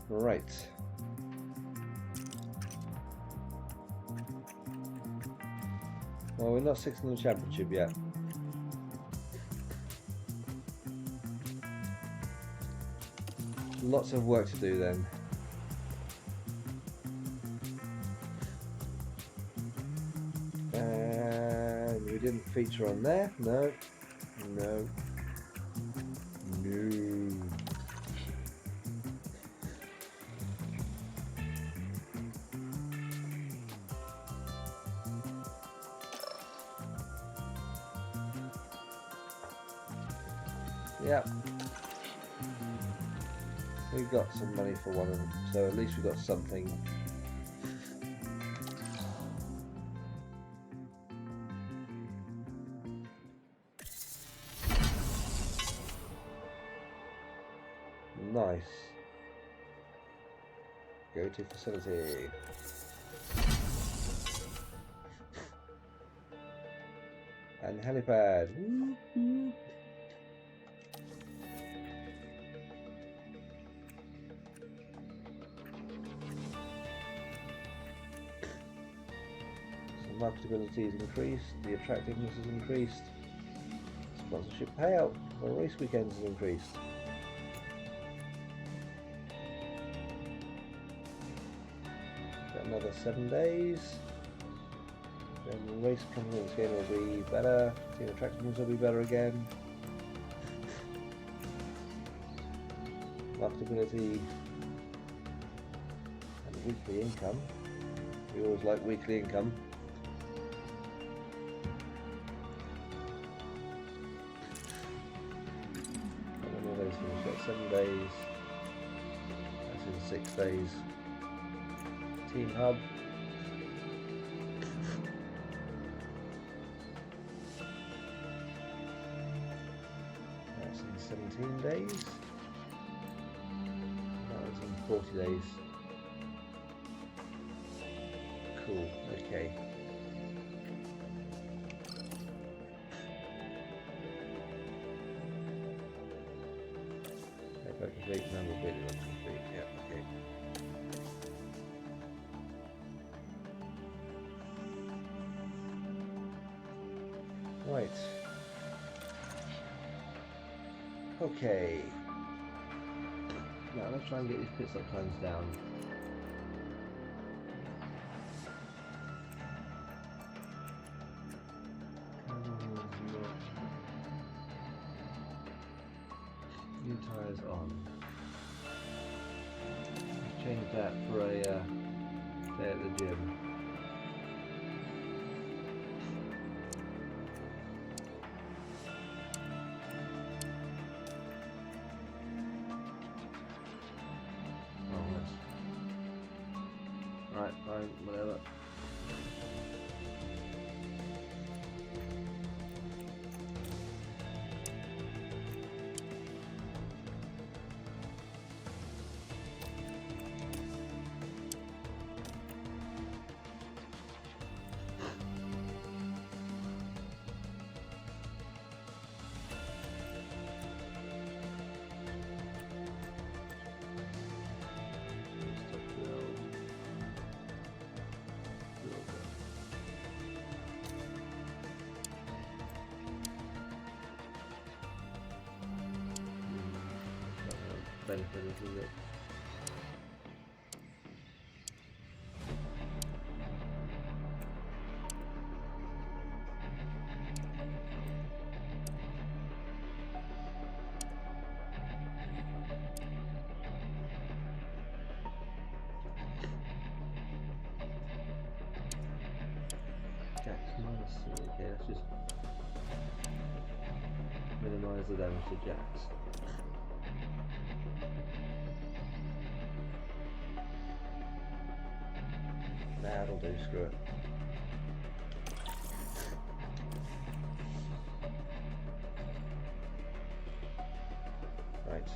Right. Well, we're not sixth in the championship yet. Lots of work to do then. And we didn't feature on there. No. No. No. Yep. We got some money for one of them, so at least we got something. Nice. Go to facility. And helipad. Woo-hoo. Marketability is increased, the attractiveness is increased, sponsorship payout for race weekends is increased. Got another 7 days, then the race confidence again will be better, the attractiveness will be better again, marketability, and weekly income. We always like weekly income. How many of those things? We've got 7 days. That's in 6 days. Team Hub. That's in 17 days. That was in 40 days. Cool, okay. If I complete number of videos, complete, yeah, okay. Right. Okay. Now let's try and get these pit stop times down. New tyres on. Change that for a day at the gym. Right, fine, whatever. Benefit is it? Jax minus 3, okay, let's just minimize the damage to Jax. That'll do, screw it. Right.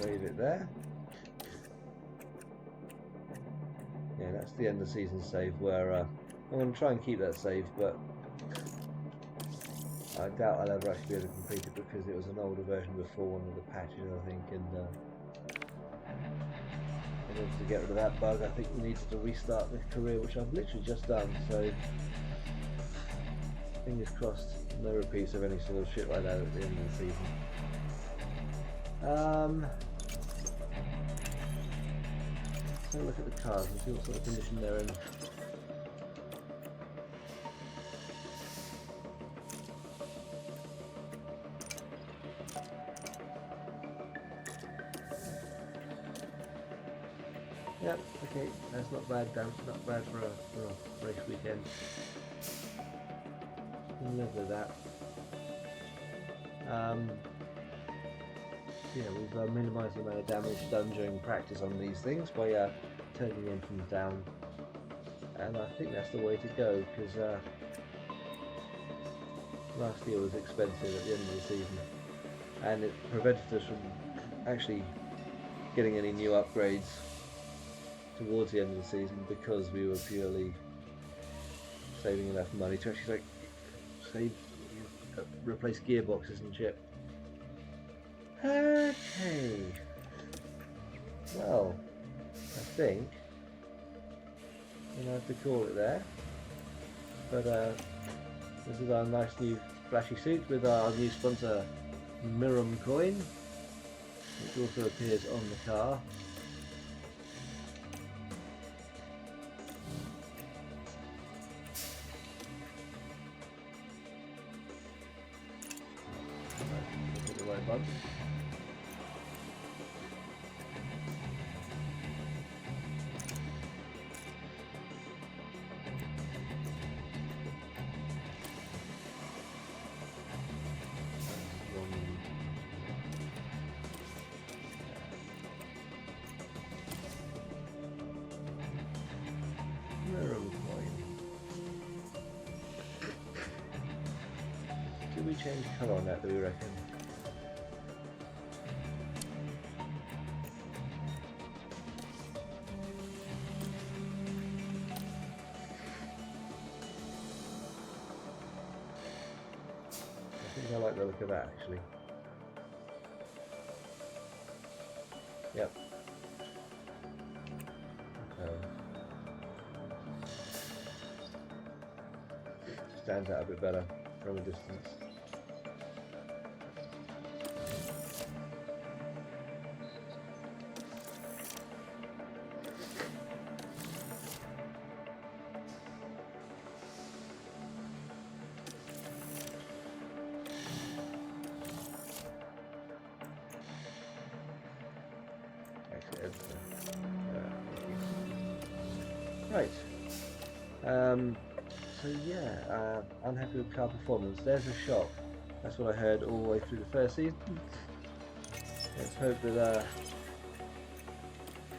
Leave it there. Yeah, that's the end of season save where I'm going to try and keep that save, but I doubt I'll ever actually be able to complete it because it was an older version before one of the patches, I think, and in order to get rid of that bug, I think we needed to restart the career, which I've literally just done, so fingers crossed, no repeats of any sort of shit like that at the end of the season. Let's have a look at the cars and see what sort of condition they're in. Yep, okay, that's not bad, Dan. Not bad for a race weekend. Can live with that. Yeah, we've minimised the amount of damage done during practice on these things by turning the engines down, and I think that's the way to go because last year was expensive at the end of the season, and it prevented us from actually getting any new upgrades towards the end of the season because we were purely saving enough money to actually replace gearboxes and shit. Okay, well, I think I'm gonna have to call it there, but this is our nice new flashy suit with our new sponsor Mirum coin, which also appears on the car. fun. Do we change colour on that, do we reckon? I think I like the look of that actually. Yep. Stands out a bit better from a distance. Right. So yeah, unhappy with car performance. There's a shop. That's what I heard all the way through the first season. Let's hope that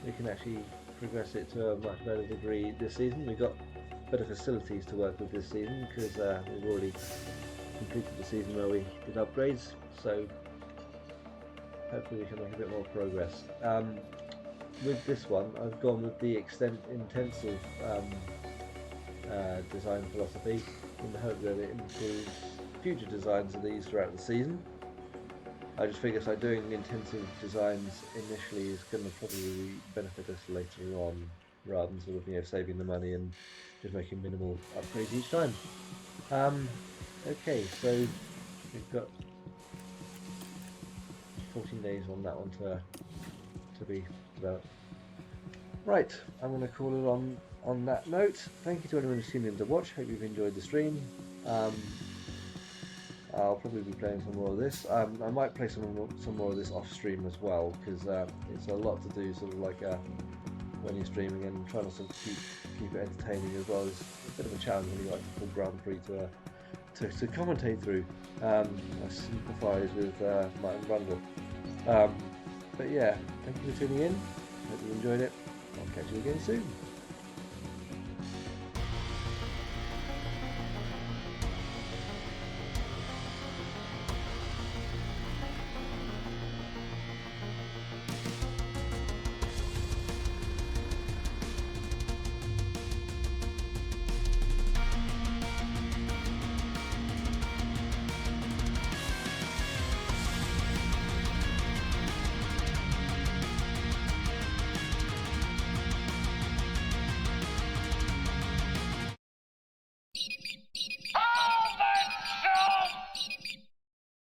we can actually progress it to a much better degree this season. We've got better facilities to work with this season because we've already completed the season where we did upgrades. So hopefully we can make a bit more progress. With this one, I've gone with the intensive design philosophy in the hope that it improves future designs of these throughout the season. I just figure so doing intensive designs initially is going to probably benefit us later on, rather than sort of saving the money and just making minimal upgrades each time. Okay, so we've got 14 days on that one to be developed. Right, I'm going to call it on that note. Thank you to anyone who's tuned in to watch. Hope you've enjoyed the stream. I'll probably be playing some more of this. I might play some more of this off stream as well, because it's a lot to do, sort of like when you're streaming, and trying to sort of keep it entertaining as well is a bit of a challenge when you like a full Grand Prix to commentate through. I sympathise with Martin Brundle. But yeah, thank you for tuning in. Hope you enjoyed it. I'll catch you again soon.